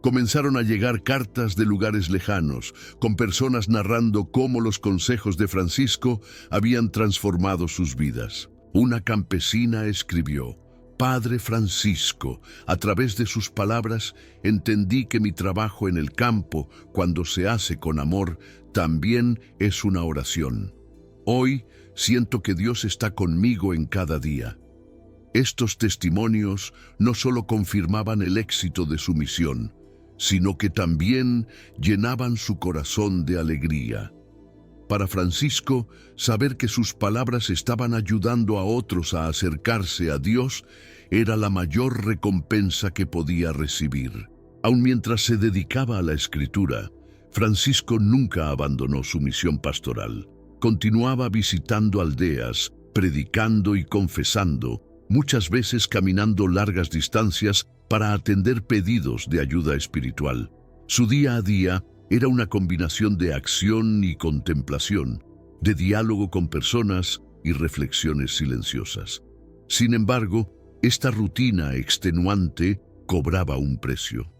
Comenzaron a llegar cartas de lugares lejanos, con personas narrando cómo los consejos de Francisco habían transformado sus vidas. Una campesina escribió: «Padre Francisco, a través de sus palabras entendí que mi trabajo en el campo, cuando se hace con amor, también es una oración. Hoy siento que Dios está conmigo en cada día». Estos testimonios no solo confirmaban el éxito de su misión, sino que también llenaban su corazón de alegría. Para Francisco, saber que sus palabras estaban ayudando a otros a acercarse a Dios era la mayor recompensa que podía recibir. Aun mientras se dedicaba a la escritura, Francisco nunca abandonó su misión pastoral. Continuaba visitando aldeas, predicando y confesando, muchas veces caminando largas distancias para atender pedidos de ayuda espiritual. Su día a día era una combinación de acción y contemplación, de diálogo con personas y reflexiones silenciosas. Sin embargo, esta rutina extenuante cobraba un precio.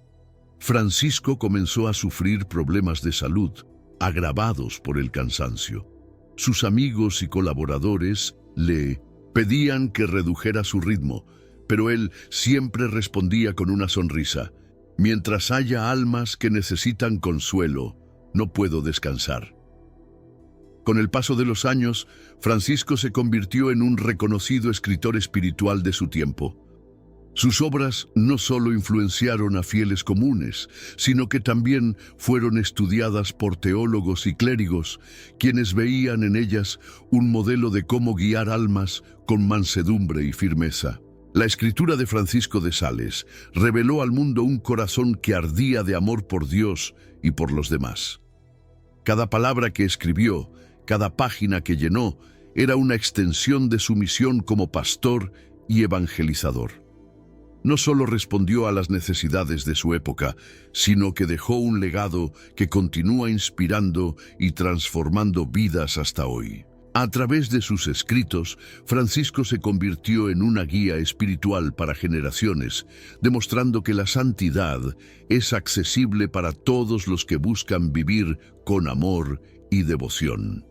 Francisco comenzó a sufrir problemas de salud, agravados por el cansancio. Sus amigos y colaboradores le pedían que redujera su ritmo, pero él siempre respondía con una sonrisa: «Mientras haya almas que necesitan consuelo, no puedo descansar». Con el paso de los años, Francisco se convirtió en un reconocido escritor espiritual de su tiempo. Sus obras no solo influenciaron a fieles comunes, sino que también fueron estudiadas por teólogos y clérigos, quienes veían en ellas un modelo de cómo guiar almas con mansedumbre y firmeza. La escritura de Francisco de Sales reveló al mundo un corazón que ardía de amor por Dios y por los demás. Cada palabra que escribió, cada página que llenó, era una extensión de su misión como pastor y evangelizador. No solo respondió a las necesidades de su época, sino que dejó un legado que continúa inspirando y transformando vidas hasta hoy. A través de sus escritos, Francisco se convirtió en una guía espiritual para generaciones, demostrando que la santidad es accesible para todos los que buscan vivir con amor y devoción.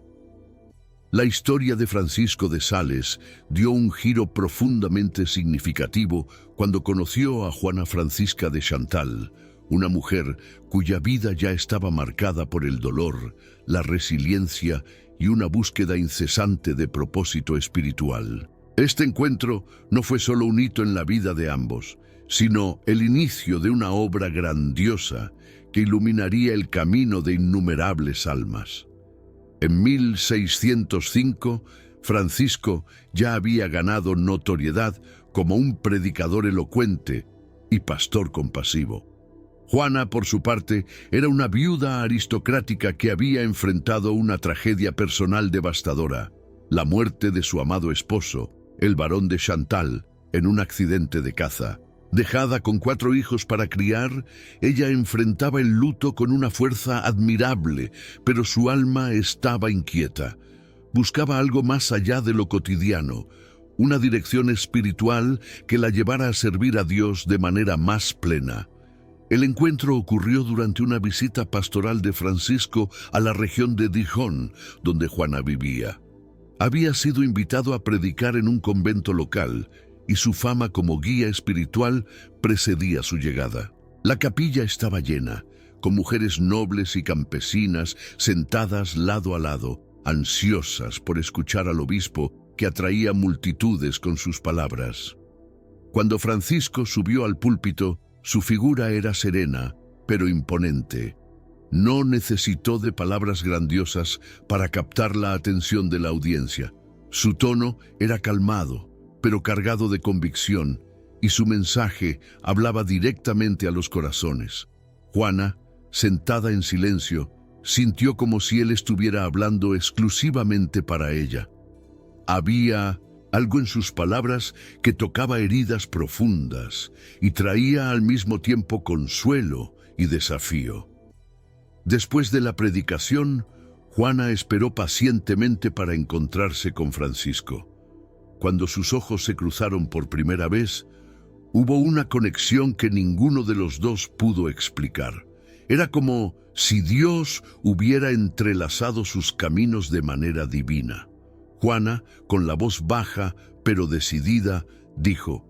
La historia de Francisco de Sales dio un giro profundamente significativo cuando conoció a Juana Francisca de Chantal, una mujer cuya vida ya estaba marcada por el dolor, la resiliencia y una búsqueda incesante de propósito espiritual. Este encuentro no fue solo un hito en la vida de ambos, sino el inicio de una obra grandiosa que iluminaría el camino de innumerables almas. En 1605, Francisco ya había ganado notoriedad como un predicador elocuente y pastor compasivo. Juana, por su parte, era una viuda aristocrática que había enfrentado una tragedia personal devastadora: la muerte de su amado esposo, el barón de Chantal, en un accidente de caza. Dejada con 4 hijos para criar, ella enfrentaba el luto con una fuerza admirable, pero su alma estaba inquieta. Buscaba algo más allá de lo cotidiano, una dirección espiritual que la llevara a servir a Dios de manera más plena. El encuentro ocurrió durante una visita pastoral de Francisco a la región de Dijon, donde Juana vivía. Había sido invitado a predicar en un convento local, y su fama como guía espiritual precedía su llegada. La capilla estaba llena, con mujeres nobles y campesinas sentadas lado a lado, ansiosas por escuchar al obispo que atraía multitudes con sus palabras. Cuando Francisco subió al púlpito, su figura era serena, pero imponente. No necesitó de palabras grandiosas para captar la atención de la audiencia. Su tono era calmado, pero cargado de convicción, y su mensaje hablaba directamente a los corazones. Juana, sentada en silencio, sintió como si él estuviera hablando exclusivamente para ella. Había algo en sus palabras que tocaba heridas profundas y traía al mismo tiempo consuelo y desafío. Después de la predicación, Juana esperó pacientemente para encontrarse con Francisco. Cuando sus ojos se cruzaron por primera vez, hubo una conexión que ninguno de los dos pudo explicar. Era como si Dios hubiera entrelazado sus caminos de manera divina. Juana, con la voz baja pero decidida, dijo: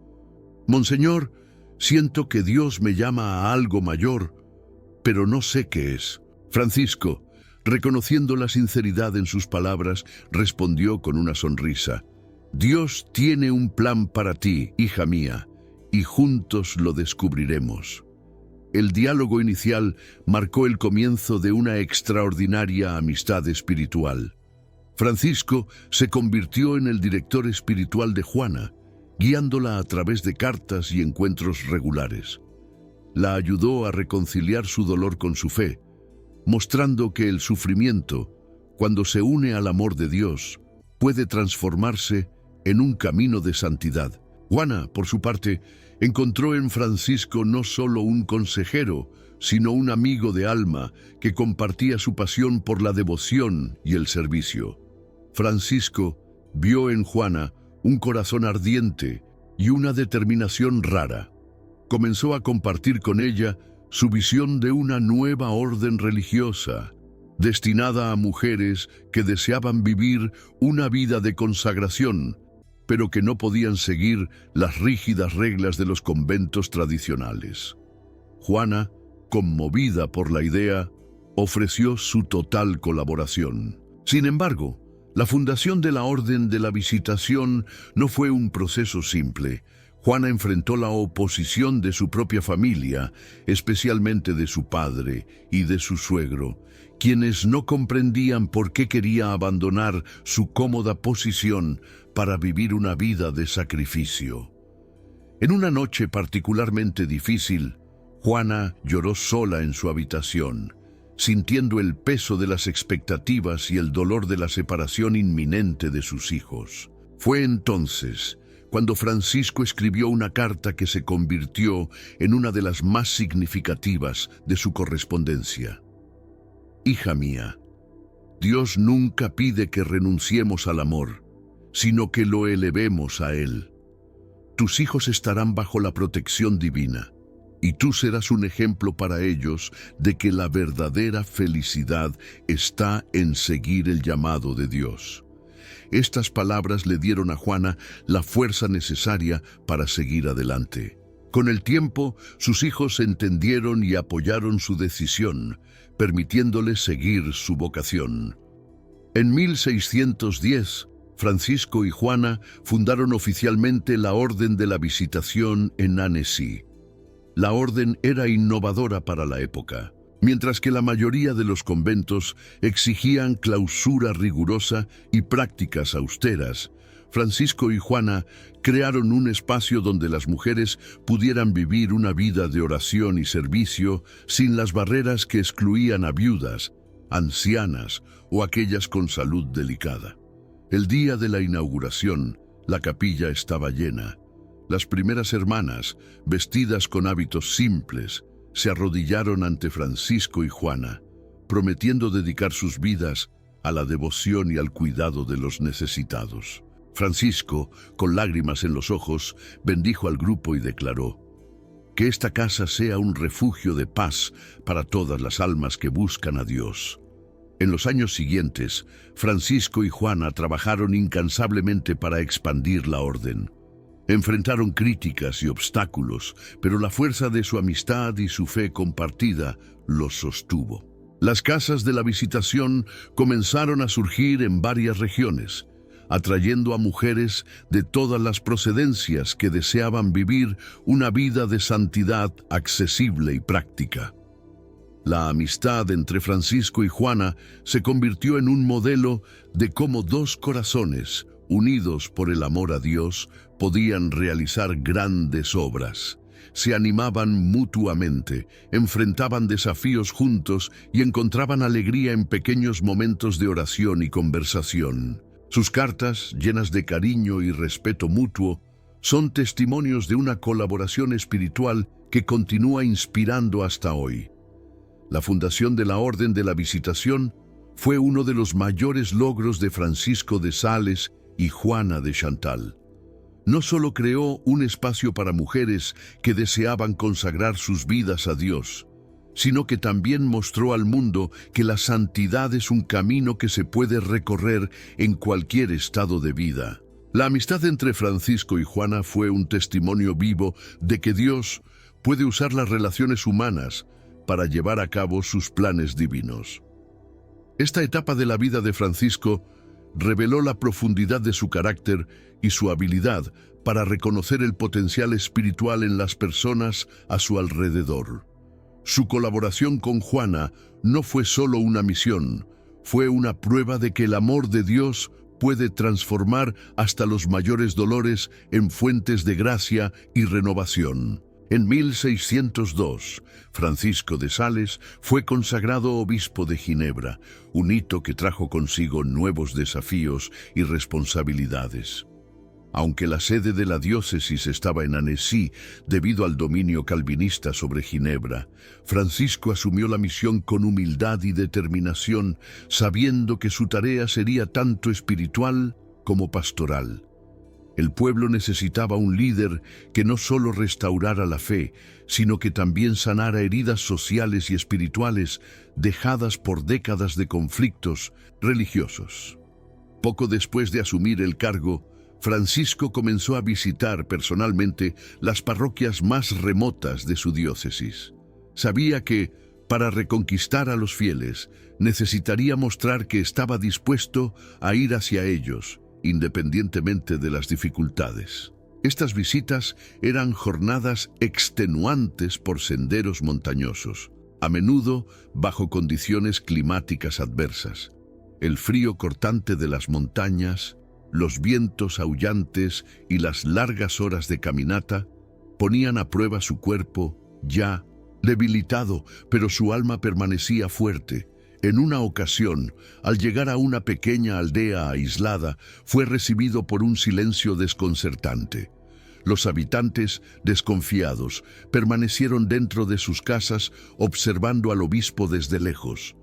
«Monseñor, siento que Dios me llama a algo mayor, pero no sé qué es». Francisco, reconociendo la sinceridad en sus palabras, respondió con una sonrisa: «Dios tiene un plan para ti, hija mía, y juntos lo descubriremos». El diálogo inicial marcó el comienzo de una extraordinaria amistad espiritual. Francisco se convirtió en el director espiritual de Juana, guiándola a través de cartas y encuentros regulares. La ayudó a reconciliar su dolor con su fe, mostrando que el sufrimiento, cuando se une al amor de Dios, puede transformarse en un camino de santidad. Juana, por su parte, encontró en Francisco no solo un consejero, sino un amigo de alma que compartía su pasión por la devoción y el servicio. Francisco vio en Juana un corazón ardiente y una determinación rara. Comenzó a compartir con ella su visión de una nueva orden religiosa, destinada a mujeres que deseaban vivir una vida de consagración, pero que no podían seguir las rígidas reglas de los conventos tradicionales. Juana, conmovida por la idea, ofreció su total colaboración. Sin embargo, la fundación de la Orden de la Visitación no fue un proceso simple. Juana enfrentó la oposición de su propia familia, especialmente de su padre y de su suegro, quienes no comprendían por qué quería abandonar su cómoda posición para vivir una vida de sacrificio. En una noche particularmente difícil, Juana lloró sola en su habitación, sintiendo el peso de las expectativas y el dolor de la separación inminente de sus hijos. Fue entonces cuando Francisco escribió una carta que se convirtió en una de las más significativas de su correspondencia. «Hija mía, Dios nunca pide que renunciemos al amor, sino que lo elevemos a Él. Tus hijos estarán bajo la protección divina, y tú serás un ejemplo para ellos de que la verdadera felicidad está en seguir el llamado de Dios». Estas palabras le dieron a Juana la fuerza necesaria para seguir adelante. Con el tiempo, sus hijos entendieron y apoyaron su decisión, permitiéndole seguir su vocación. En 1610, Francisco y Juana fundaron oficialmente la Orden de la Visitación en Annecy. La orden era innovadora para la época. Mientras que la mayoría de los conventos exigían clausura rigurosa y prácticas austeras, Francisco y Juana crearon un espacio donde las mujeres pudieran vivir una vida de oración y servicio sin las barreras que excluían a viudas, ancianas o aquellas con salud delicada. El día de la inauguración, la capilla estaba llena. Las primeras hermanas, vestidas con hábitos simples, se arrodillaron ante Francisco y Juana, prometiendo dedicar sus vidas a la devoción y al cuidado de los necesitados. Francisco, con lágrimas en los ojos, bendijo al grupo y declaró: «Que esta casa sea un refugio de paz para todas las almas que buscan a Dios». En los años siguientes, Francisco y Juana trabajaron incansablemente para expandir la orden. Enfrentaron críticas y obstáculos, pero la fuerza de su amistad y su fe compartida los sostuvo. Las casas de la Visitación comenzaron a surgir en varias regiones, atrayendo a mujeres de todas las procedencias que deseaban vivir una vida de santidad accesible y práctica. La amistad entre Francisco y Juana se convirtió en un modelo de cómo dos corazones, unidos por el amor a Dios, podían realizar grandes obras. se animaban mutuamente, enfrentaban desafíos juntos y encontraban alegría en pequeños momentos de oración y conversación. Sus cartas, llenas de cariño y respeto mutuo, son testimonios de una colaboración espiritual que continúa inspirando hasta hoy. La fundación de la Orden de la Visitación fue uno de los mayores logros de Francisco de Sales y Juana de Chantal. No solo creó un espacio para mujeres que deseaban consagrar sus vidas a Dios, sino que también mostró al mundo que la santidad es un camino que se puede recorrer en cualquier estado de vida. La amistad entre Francisco y Juana fue un testimonio vivo de que Dios puede usar las relaciones humanas para llevar a cabo sus planes divinos. Esta etapa de la vida de Francisco reveló la profundidad de su carácter y su habilidad para reconocer el potencial espiritual en las personas a su alrededor. Su colaboración con Juana no fue solo una misión, fue una prueba de que el amor de Dios puede transformar hasta los mayores dolores en fuentes de gracia y renovación. En 1602, Francisco de Sales fue consagrado obispo de Ginebra, un hito que trajo consigo nuevos desafíos y responsabilidades. Aunque la sede de la diócesis estaba en Annecy debido al dominio calvinista sobre Ginebra, Francisco asumió la misión con humildad y determinación, sabiendo que su tarea sería tanto espiritual como pastoral. El pueblo necesitaba un líder que no solo restaurara la fe, sino que también sanara heridas sociales y espirituales dejadas por décadas de conflictos religiosos. Poco después de asumir el cargo, Francisco comenzó a visitar personalmente las parroquias más remotas de su diócesis. Sabía que, para reconquistar a los fieles, necesitaría mostrar que estaba dispuesto a ir hacia ellos, independientemente de las dificultades. Estas visitas eran jornadas extenuantes por senderos montañosos, a menudo bajo condiciones climáticas adversas. El frío cortante de las montañas, los vientos aullantes y las largas horas de caminata ponían a prueba su cuerpo, ya debilitado, pero su alma permanecía fuerte. En una ocasión, al llegar a una pequeña aldea aislada, fue recibido por un silencio desconcertante. Los habitantes, desconfiados, permanecieron dentro de sus casas observando al obispo desde lejos.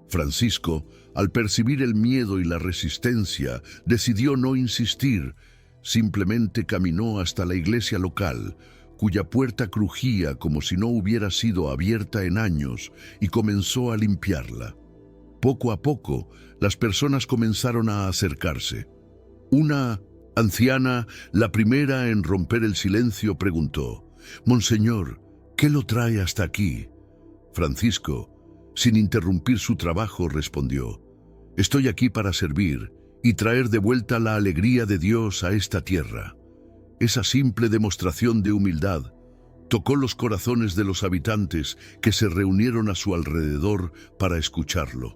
Francisco, al percibir el miedo y la resistencia, decidió no insistir. Simplemente caminó hasta la iglesia local, cuya puerta crujía como si no hubiera sido abierta en años, y comenzó a limpiarla. Poco a poco, las personas comenzaron a acercarse. Una anciana, la primera en romper el silencio, preguntó: «Monseñor, ¿qué lo trae hasta aquí?» Francisco, sin interrumpir su trabajo, respondió: «Estoy aquí para servir y traer de vuelta la alegría de Dios a esta tierra». Esa simple demostración de humildad tocó los corazones de los habitantes que se reunieron a su alrededor para escucharlo.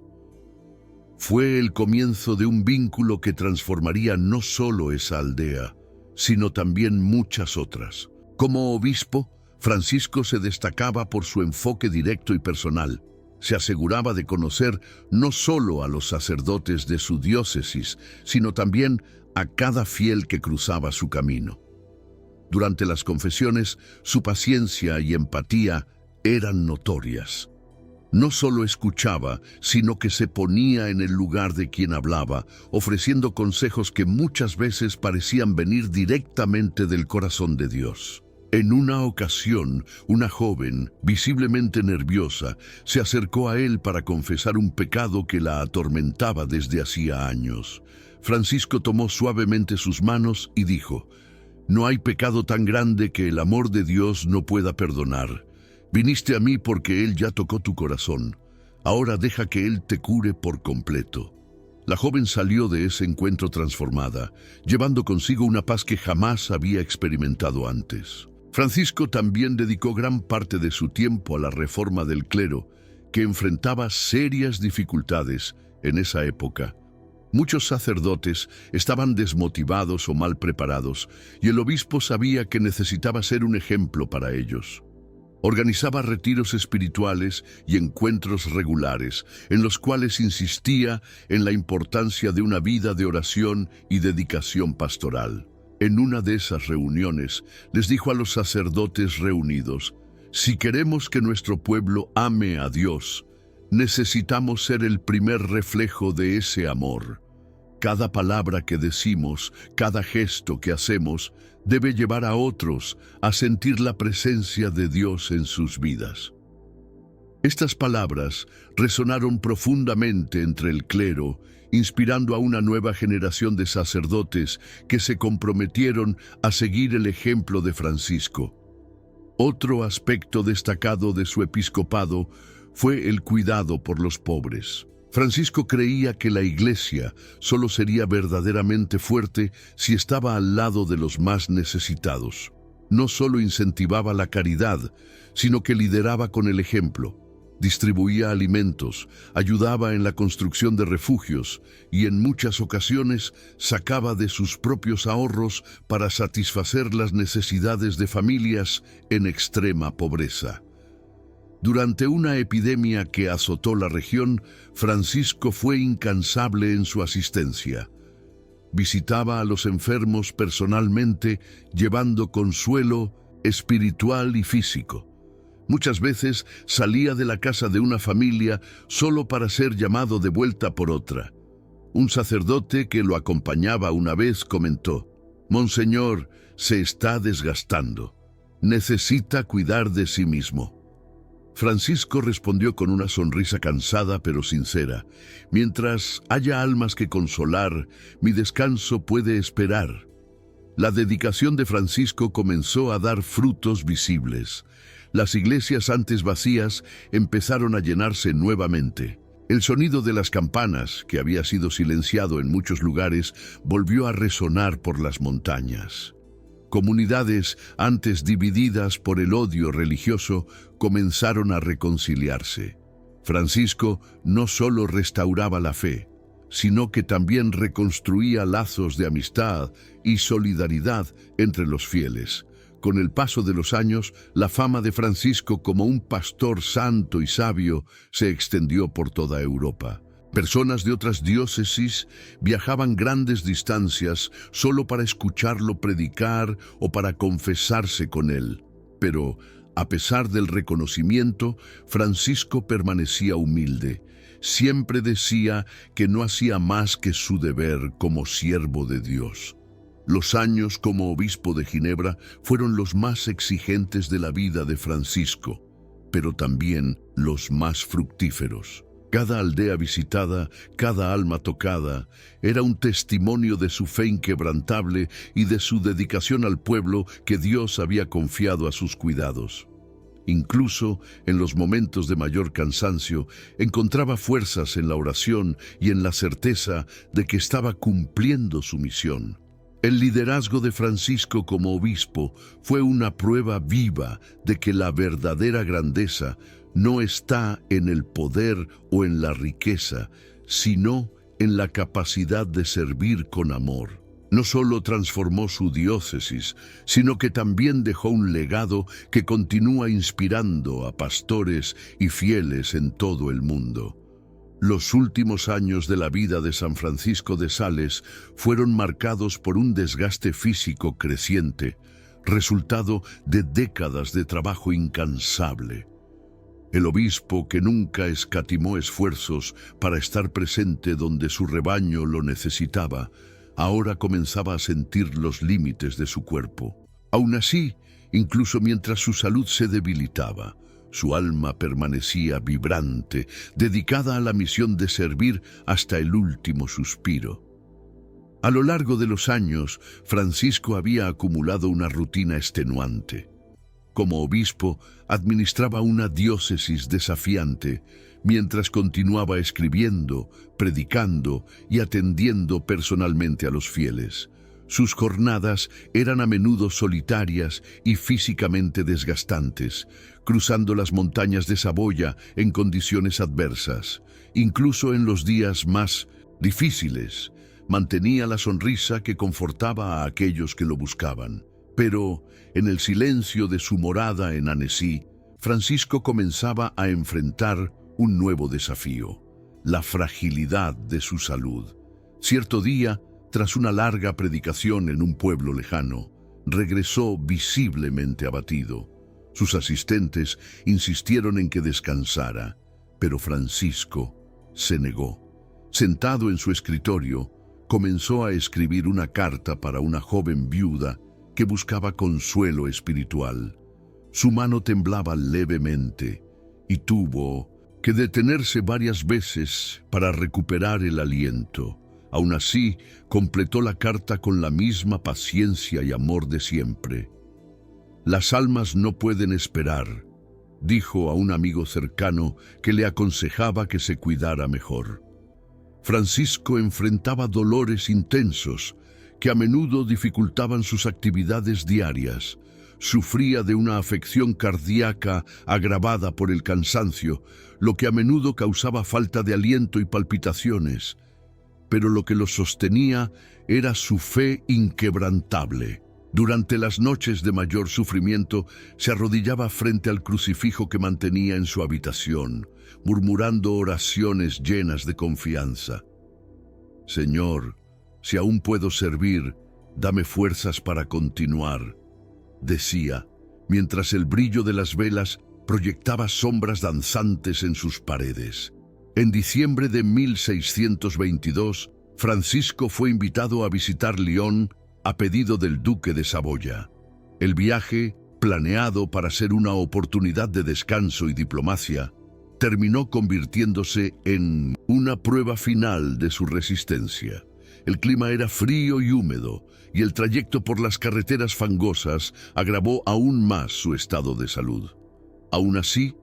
Fue el comienzo de un vínculo que transformaría no solo esa aldea, sino también muchas otras. Como obispo, Francisco se destacaba por su enfoque directo y personal. Se aseguraba de conocer no solo a los sacerdotes de su diócesis, sino también a cada fiel que cruzaba su camino. Durante las confesiones, su paciencia y empatía eran notorias. No solo escuchaba, sino que se ponía en el lugar de quien hablaba, ofreciendo consejos que muchas veces parecían venir directamente del corazón de Dios. En una ocasión, una joven, visiblemente nerviosa, se acercó a él para confesar un pecado que la atormentaba desde hacía años. Francisco tomó suavemente sus manos y dijo: «No hay pecado tan grande que el amor de Dios no pueda perdonar. Viniste a mí porque Él ya tocó tu corazón. Ahora deja que Él te cure por completo». La joven salió de ese encuentro transformada, llevando consigo una paz que jamás había experimentado antes. Francisco también dedicó gran parte de su tiempo a la reforma del clero, que enfrentaba serias dificultades en esa época. Muchos sacerdotes estaban desmotivados o mal preparados, y el obispo sabía que necesitaba ser un ejemplo para ellos. Organizaba retiros espirituales y encuentros regulares, en los cuales insistía en la importancia de una vida de oración y dedicación pastoral. En una de esas reuniones, les dijo a los sacerdotes reunidos: si queremos que nuestro pueblo ame a Dios, necesitamos ser el primer reflejo de ese amor. Cada palabra que decimos, cada gesto que hacemos, debe llevar a otros a sentir la presencia de Dios en sus vidas. Estas palabras resonaron profundamente entre el clero, inspirando a una nueva generación de sacerdotes que se comprometieron a seguir el ejemplo de Francisco. Otro aspecto destacado de su episcopado fue el cuidado por los pobres. Francisco creía que la Iglesia solo sería verdaderamente fuerte si estaba al lado de los más necesitados. No solo incentivaba la caridad, sino que lideraba con el ejemplo. Distribuía alimentos, ayudaba en la construcción de refugios y en muchas ocasiones sacaba de sus propios ahorros para satisfacer las necesidades de familias en extrema pobreza. Durante una epidemia que azotó la región, Francisco fue incansable en su asistencia. Visitaba a los enfermos personalmente, llevando consuelo espiritual y físico. Muchas veces salía de la casa de una familia solo para ser llamado de vuelta por otra. Un sacerdote que lo acompañaba una vez comentó: «Monseñor, se está desgastando. Necesita cuidar de sí mismo». Francisco respondió con una sonrisa cansada pero sincera: «Mientras haya almas que consolar, mi descanso puede esperar». La dedicación de Francisco comenzó a dar frutos visibles. Las iglesias antes vacías empezaron a llenarse nuevamente. El sonido de las campanas, que había sido silenciado en muchos lugares, volvió a resonar por las montañas. Comunidades antes divididas por el odio religioso comenzaron a reconciliarse. Francisco no solo restauraba la fe, sino que también reconstruía lazos de amistad y solidaridad entre los fieles. Con el paso de los años, la fama de Francisco como un pastor santo y sabio se extendió por toda Europa. Personas de otras diócesis viajaban grandes distancias solo para escucharlo predicar o para confesarse con él. Pero, a pesar del reconocimiento, Francisco permanecía humilde. Siempre decía que no hacía más que su deber como siervo de Dios. Los años como obispo de Ginebra fueron los más exigentes de la vida de Francisco, pero también los más fructíferos. Cada aldea visitada, cada alma tocada, era un testimonio de su fe inquebrantable y de su dedicación al pueblo que Dios había confiado a sus cuidados. Incluso en los momentos de mayor cansancio, encontraba fuerzas en la oración y en la certeza de que estaba cumpliendo su misión. El liderazgo de Francisco como obispo fue una prueba viva de que la verdadera grandeza no está en el poder o en la riqueza, sino en la capacidad de servir con amor. No solo transformó su diócesis, sino que también dejó un legado que continúa inspirando a pastores y fieles en todo el mundo. Los últimos años de la vida de San Francisco de Sales fueron marcados por un desgaste físico creciente, resultado de décadas de trabajo incansable. El obispo, que nunca escatimó esfuerzos para estar presente donde su rebaño lo necesitaba, ahora comenzaba a sentir los límites de su cuerpo. Aún así, incluso mientras su salud se debilitaba, su alma permanecía vibrante, dedicada a la misión de servir hasta el último suspiro. A lo largo de los años, Francisco había acumulado una rutina extenuante. Como obispo, administraba una diócesis desafiante, mientras continuaba escribiendo, predicando y atendiendo personalmente a los fieles. Sus jornadas eran a menudo solitarias y físicamente desgastantes, cruzando las montañas de Saboya en condiciones adversas. Incluso en los días más difíciles. Mantenía la sonrisa que confortaba a aquellos que lo buscaban. Pero, en el silencio de su morada en Annecy, Francisco comenzaba a enfrentar un nuevo desafío: la fragilidad de su salud. Cierto día, tras una larga predicación en un pueblo lejano, regresó visiblemente abatido. Sus asistentes insistieron en que descansara, pero Francisco se negó. Sentado en su escritorio, comenzó a escribir una carta para una joven viuda que buscaba consuelo espiritual. Su mano temblaba levemente y tuvo que detenerse varias veces para recuperar el aliento. Aún así, completó la carta con la misma paciencia y amor de siempre. «Las almas no pueden esperar», dijo a un amigo cercano que le aconsejaba que se cuidara mejor. Francisco enfrentaba dolores intensos que a menudo dificultaban sus actividades diarias. Sufría de una afección cardíaca agravada por el cansancio, lo que a menudo causaba falta de aliento y palpitaciones. Pero lo que lo sostenía era su fe inquebrantable. Durante las noches de mayor sufrimiento, se arrodillaba frente al crucifijo que mantenía en su habitación, murmurando oraciones llenas de confianza. «Señor, si aún puedo servir, dame fuerzas para continuar», decía, mientras el brillo de las velas proyectaba sombras danzantes en sus paredes. En diciembre de 1622, Francisco fue invitado a visitar Lyon a pedido del duque de Saboya. El viaje, planeado para ser una oportunidad de descanso y diplomacia, terminó convirtiéndose en una prueba final de su resistencia. El clima era frío y húmedo, y el trayecto por las carreteras fangosas agravó aún más su estado de salud. Aún así,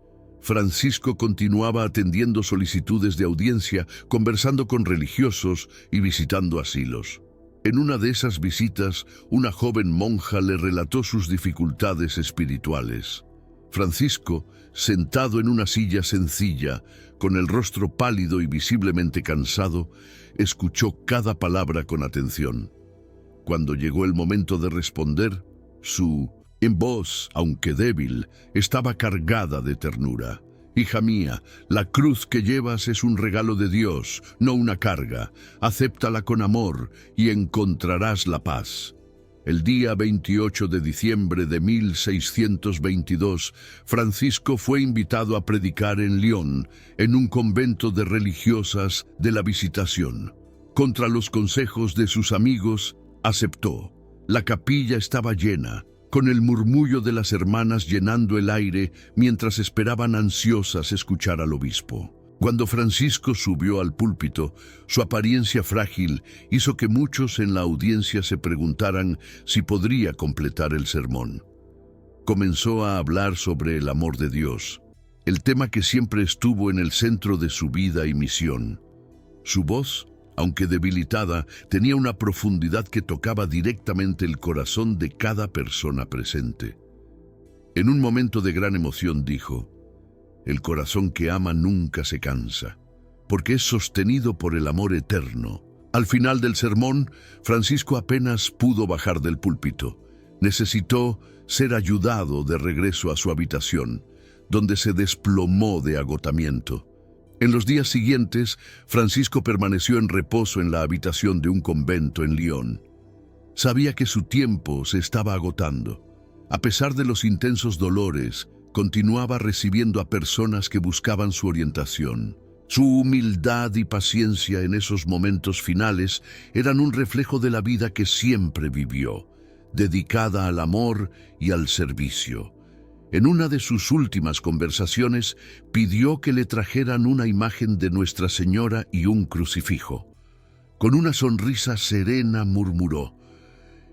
Francisco continuaba atendiendo solicitudes de audiencia, conversando con religiosos y visitando asilos. En una de esas visitas, una joven monja le relató sus dificultades espirituales. Francisco, sentado en una silla sencilla, con el rostro pálido y visiblemente cansado, escuchó cada palabra con atención. Cuando llegó el momento de responder, su voz, aunque débil, estaba cargada de ternura. «Hija mía, la cruz que llevas es un regalo de Dios, no una carga. Acéptala con amor y encontrarás la paz». El día 28 de diciembre de 1622, Francisco fue invitado a predicar en Lyon, en un convento de religiosas de la Visitación. Contra los consejos de sus amigos, aceptó. La capilla estaba llena, con el murmullo de las hermanas llenando el aire mientras esperaban ansiosas escuchar al obispo. Cuando Francisco subió al púlpito, su apariencia frágil hizo que muchos en la audiencia se preguntaran si podría completar el sermón. Comenzó a hablar sobre el amor de Dios, el tema que siempre estuvo en el centro de su vida y misión. Su voz, aunque debilitada, tenía una profundidad que tocaba directamente el corazón de cada persona presente. En un momento de gran emoción dijo: «El corazón que ama nunca se cansa, porque es sostenido por el amor eterno». Al final del sermón, Francisco apenas pudo bajar del púlpito. Necesitó ser ayudado de regreso a su habitación, donde se desplomó de agotamiento. En los días siguientes, Francisco permaneció en reposo en la habitación de un convento en Lyon. Sabía que su tiempo se estaba agotando. A pesar de los intensos dolores, continuaba recibiendo a personas que buscaban su orientación. Su humildad y paciencia en esos momentos finales eran un reflejo de la vida que siempre vivió, dedicada al amor y al servicio. En una de sus últimas conversaciones, pidió que le trajeran una imagen de Nuestra Señora y un crucifijo. Con una sonrisa serena murmuró: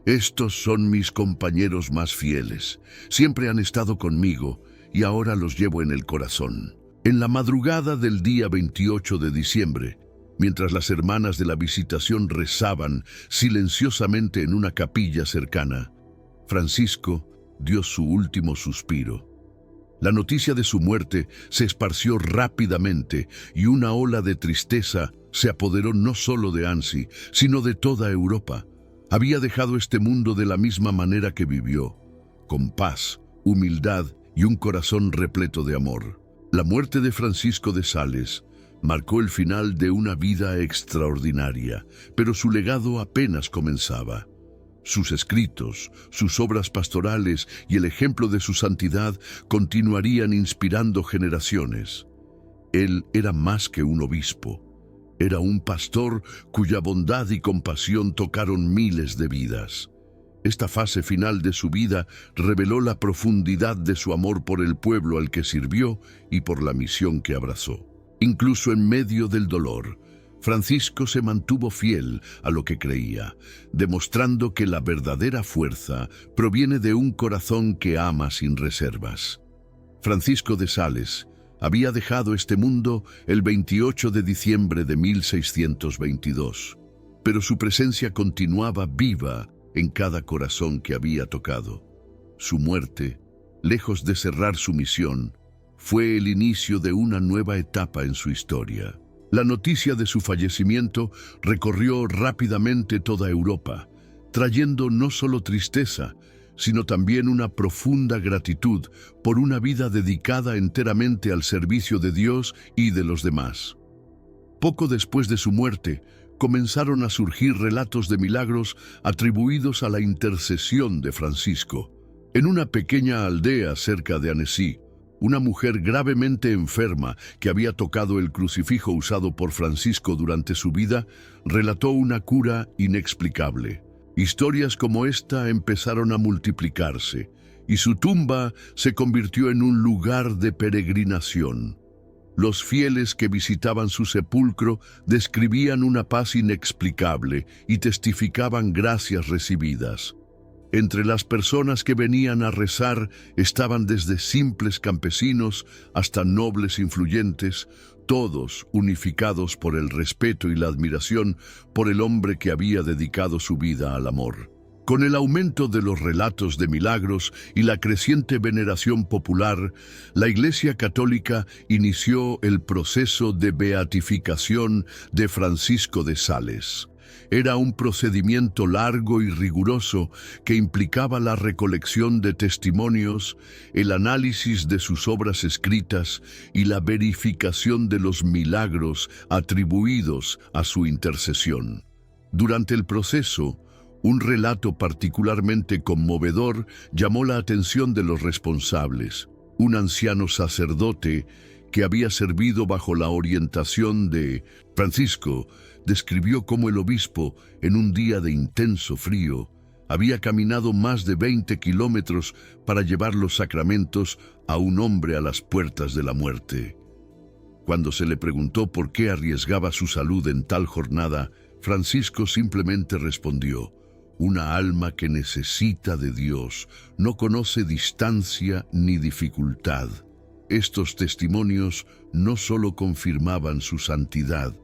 «Estos son mis compañeros más fieles. Siempre han estado conmigo y ahora los llevo en el corazón». En la madrugada del día 28 de diciembre, mientras las hermanas de la Visitación rezaban silenciosamente en una capilla cercana, Francisco dio su último suspiro. La noticia de su muerte se esparció rápidamente y una ola de tristeza se apoderó no solo de Annecy, sino de toda Europa. Había dejado este mundo de la misma manera que vivió, con paz, humildad y un corazón repleto de amor. La muerte de Francisco de Sales marcó el final de una vida extraordinaria, pero su legado apenas comenzaba. Sus escritos, sus obras pastorales y el ejemplo de su santidad continuarían inspirando generaciones. Él era más que un obispo. Era un pastor cuya bondad y compasión tocaron miles de vidas. Esta fase final de su vida reveló la profundidad de su amor por el pueblo al que sirvió y por la misión que abrazó. Incluso en medio del dolor, Francisco se mantuvo fiel a lo que creía, demostrando que la verdadera fuerza proviene de un corazón que ama sin reservas. Francisco de Sales había dejado este mundo el 28 de diciembre de 1622, pero su presencia continuaba viva en cada corazón que había tocado. Su muerte, lejos de cerrar su misión, fue el inicio de una nueva etapa en su historia. La noticia de su fallecimiento recorrió rápidamente toda Europa, trayendo no solo tristeza, sino también una profunda gratitud por una vida dedicada enteramente al servicio de Dios y de los demás. Poco después de su muerte, comenzaron a surgir relatos de milagros atribuidos a la intercesión de Francisco. En una pequeña aldea cerca de Annecy, una mujer gravemente enferma que había tocado el crucifijo usado por Francisco durante su vida, relató una cura inexplicable. Historias como esta empezaron a multiplicarse, y su tumba se convirtió en un lugar de peregrinación. Los fieles que visitaban su sepulcro describían una paz inexplicable y testificaban gracias recibidas. Entre las personas que venían a rezar estaban desde simples campesinos hasta nobles influyentes, todos unificados por el respeto y la admiración por el hombre que había dedicado su vida al amor. Con el aumento de los relatos de milagros y la creciente veneración popular, la Iglesia Católica inició el proceso de beatificación de Francisco de Sales. Era un procedimiento largo y riguroso que implicaba la recolección de testimonios, el análisis de sus obras escritas y la verificación de los milagros atribuidos a su intercesión. Durante el proceso, un relato particularmente conmovedor llamó la atención de los responsables. Un anciano sacerdote que había servido bajo la orientación de Francisco describió cómo el obispo, en un día de intenso frío, había caminado más de 20 kilómetros para llevar los sacramentos a un hombre a las puertas de la muerte. Cuando se le preguntó por qué arriesgaba su salud en tal jornada, Francisco simplemente respondió: una alma que necesita de Dios no conoce distancia ni dificultad. Estos testimonios no solo confirmaban su santidad,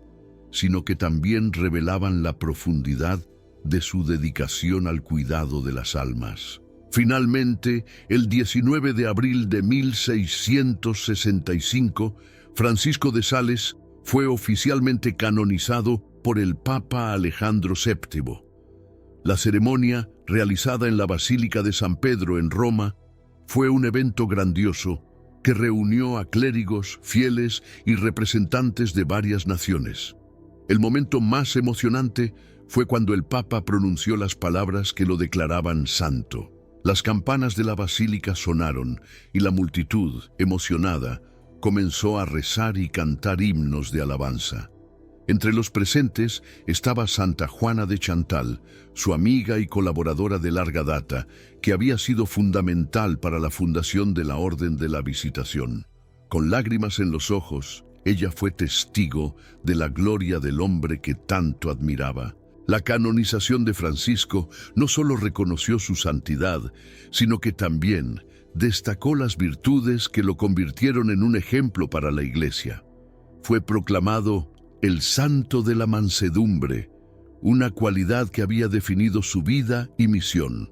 sino que también revelaban la profundidad de su dedicación al cuidado de las almas. Finalmente, el 19 de abril de 1665, Francisco de Sales fue oficialmente canonizado por el Papa Alejandro VII. La ceremonia, realizada en la Basílica de San Pedro en Roma, fue un evento grandioso que reunió a clérigos, fieles y representantes de varias naciones. El momento más emocionante fue cuando el Papa pronunció las palabras que lo declaraban santo. Las campanas de la basílica sonaron y la multitud, emocionada, comenzó a rezar y cantar himnos de alabanza. Entre los presentes estaba Santa Juana de Chantal, su amiga y colaboradora de larga data, que había sido fundamental para la fundación de la Orden de la Visitación. Con lágrimas en los ojos, ella fue testigo de la gloria del hombre que tanto admiraba. La canonización de Francisco no solo reconoció su santidad, sino que también destacó las virtudes que lo convirtieron en un ejemplo para la Iglesia. Fue proclamado el Santo de la Mansedumbre, una cualidad que había definido su vida y misión.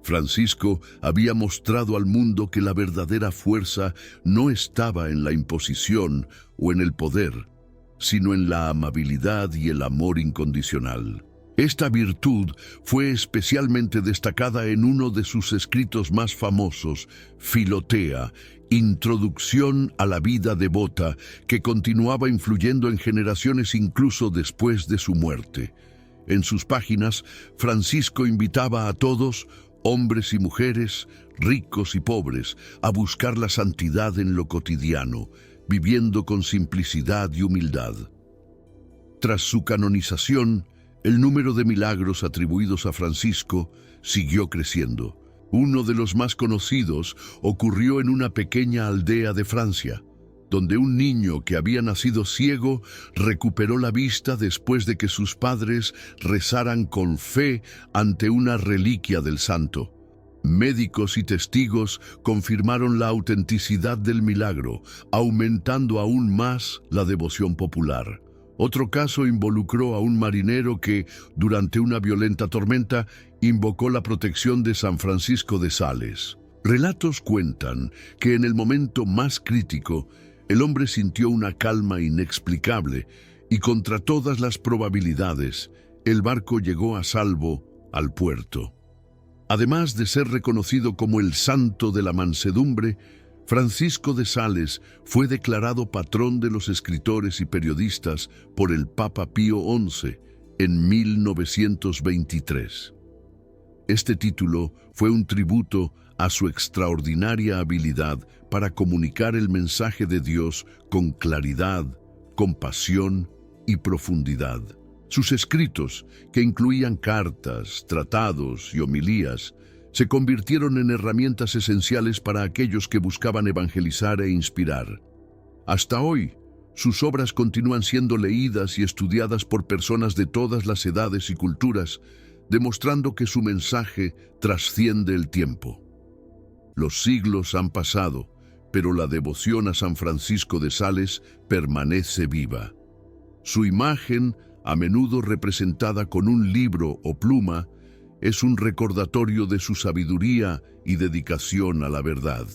Francisco había mostrado al mundo que la verdadera fuerza no estaba en la imposición o en el poder, sino en la amabilidad y el amor incondicional. Esta virtud fue especialmente destacada en uno de sus escritos más famosos, Filotea, Introducción a la vida devota, que continuaba influyendo en generaciones incluso después de su muerte. En sus páginas, Francisco invitaba a todos, hombres y mujeres, ricos y pobres, a buscar la santidad en lo cotidiano, viviendo con simplicidad y humildad. Tras su canonización, el número de milagros atribuidos a Francisco siguió creciendo. Uno de los más conocidos ocurrió en una pequeña aldea de Francia, donde un niño que había nacido ciego recuperó la vista después de que sus padres rezaran con fe ante una reliquia del santo. Médicos y testigos confirmaron la autenticidad del milagro, aumentando aún más la devoción popular. Otro caso involucró a un marinero que, durante una violenta tormenta, invocó la protección de San Francisco de Sales. Relatos cuentan que en el momento más crítico, el hombre sintió una calma inexplicable y, contra todas las probabilidades, el barco llegó a salvo al puerto. Además de ser reconocido como el santo de la mansedumbre, Francisco de Sales fue declarado patrón de los escritores y periodistas por el Papa Pío XI en 1923. Este título fue un tributo a su extraordinaria habilidad para comunicar el mensaje de Dios con claridad, compasión y profundidad. Sus escritos, que incluían cartas, tratados y homilías, se convirtieron en herramientas esenciales para aquellos que buscaban evangelizar e inspirar. Hasta hoy, sus obras continúan siendo leídas y estudiadas por personas de todas las edades y culturas, demostrando que su mensaje trasciende el tiempo. Los siglos han pasado, pero la devoción a San Francisco de Sales permanece viva. Su imagen, a menudo representada con un libro o pluma, es un recordatorio de su sabiduría y dedicación a la verdad.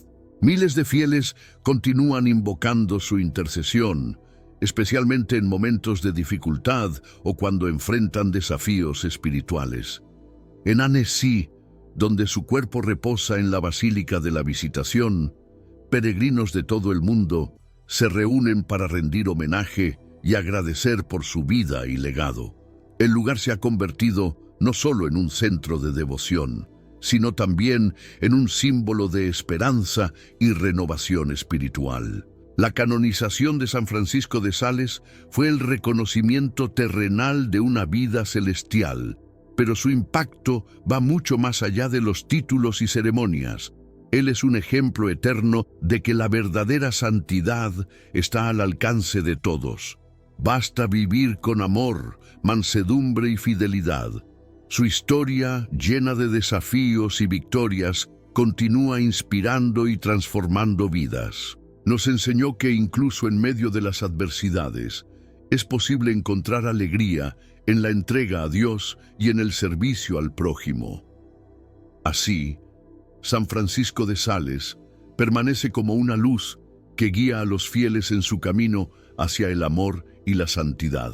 Miles de fieles continúan invocando su intercesión, especialmente en momentos de dificultad o cuando enfrentan desafíos espirituales. En Annecy, donde su cuerpo reposa en la Basílica de la Visitación, peregrinos de todo el mundo se reúnen para rendir homenaje y agradecer por su vida y legado. El lugar se ha convertido no solo en un centro de devoción, sino también en un símbolo de esperanza y renovación espiritual. La canonización de San Francisco de Sales fue el reconocimiento terrenal de una vida celestial, pero su impacto va mucho más allá de los títulos y ceremonias. Él es un ejemplo eterno de que la verdadera santidad está al alcance de todos. Basta vivir con amor, mansedumbre y fidelidad. Su historia, llena de desafíos y victorias, continúa inspirando y transformando vidas. Nos enseñó que incluso en medio de las adversidades, es posible encontrar alegría en la entrega a Dios y en el servicio al prójimo. Así, San Francisco de Sales permanece como una luz que guía a los fieles en su camino hacia el amor y la santidad.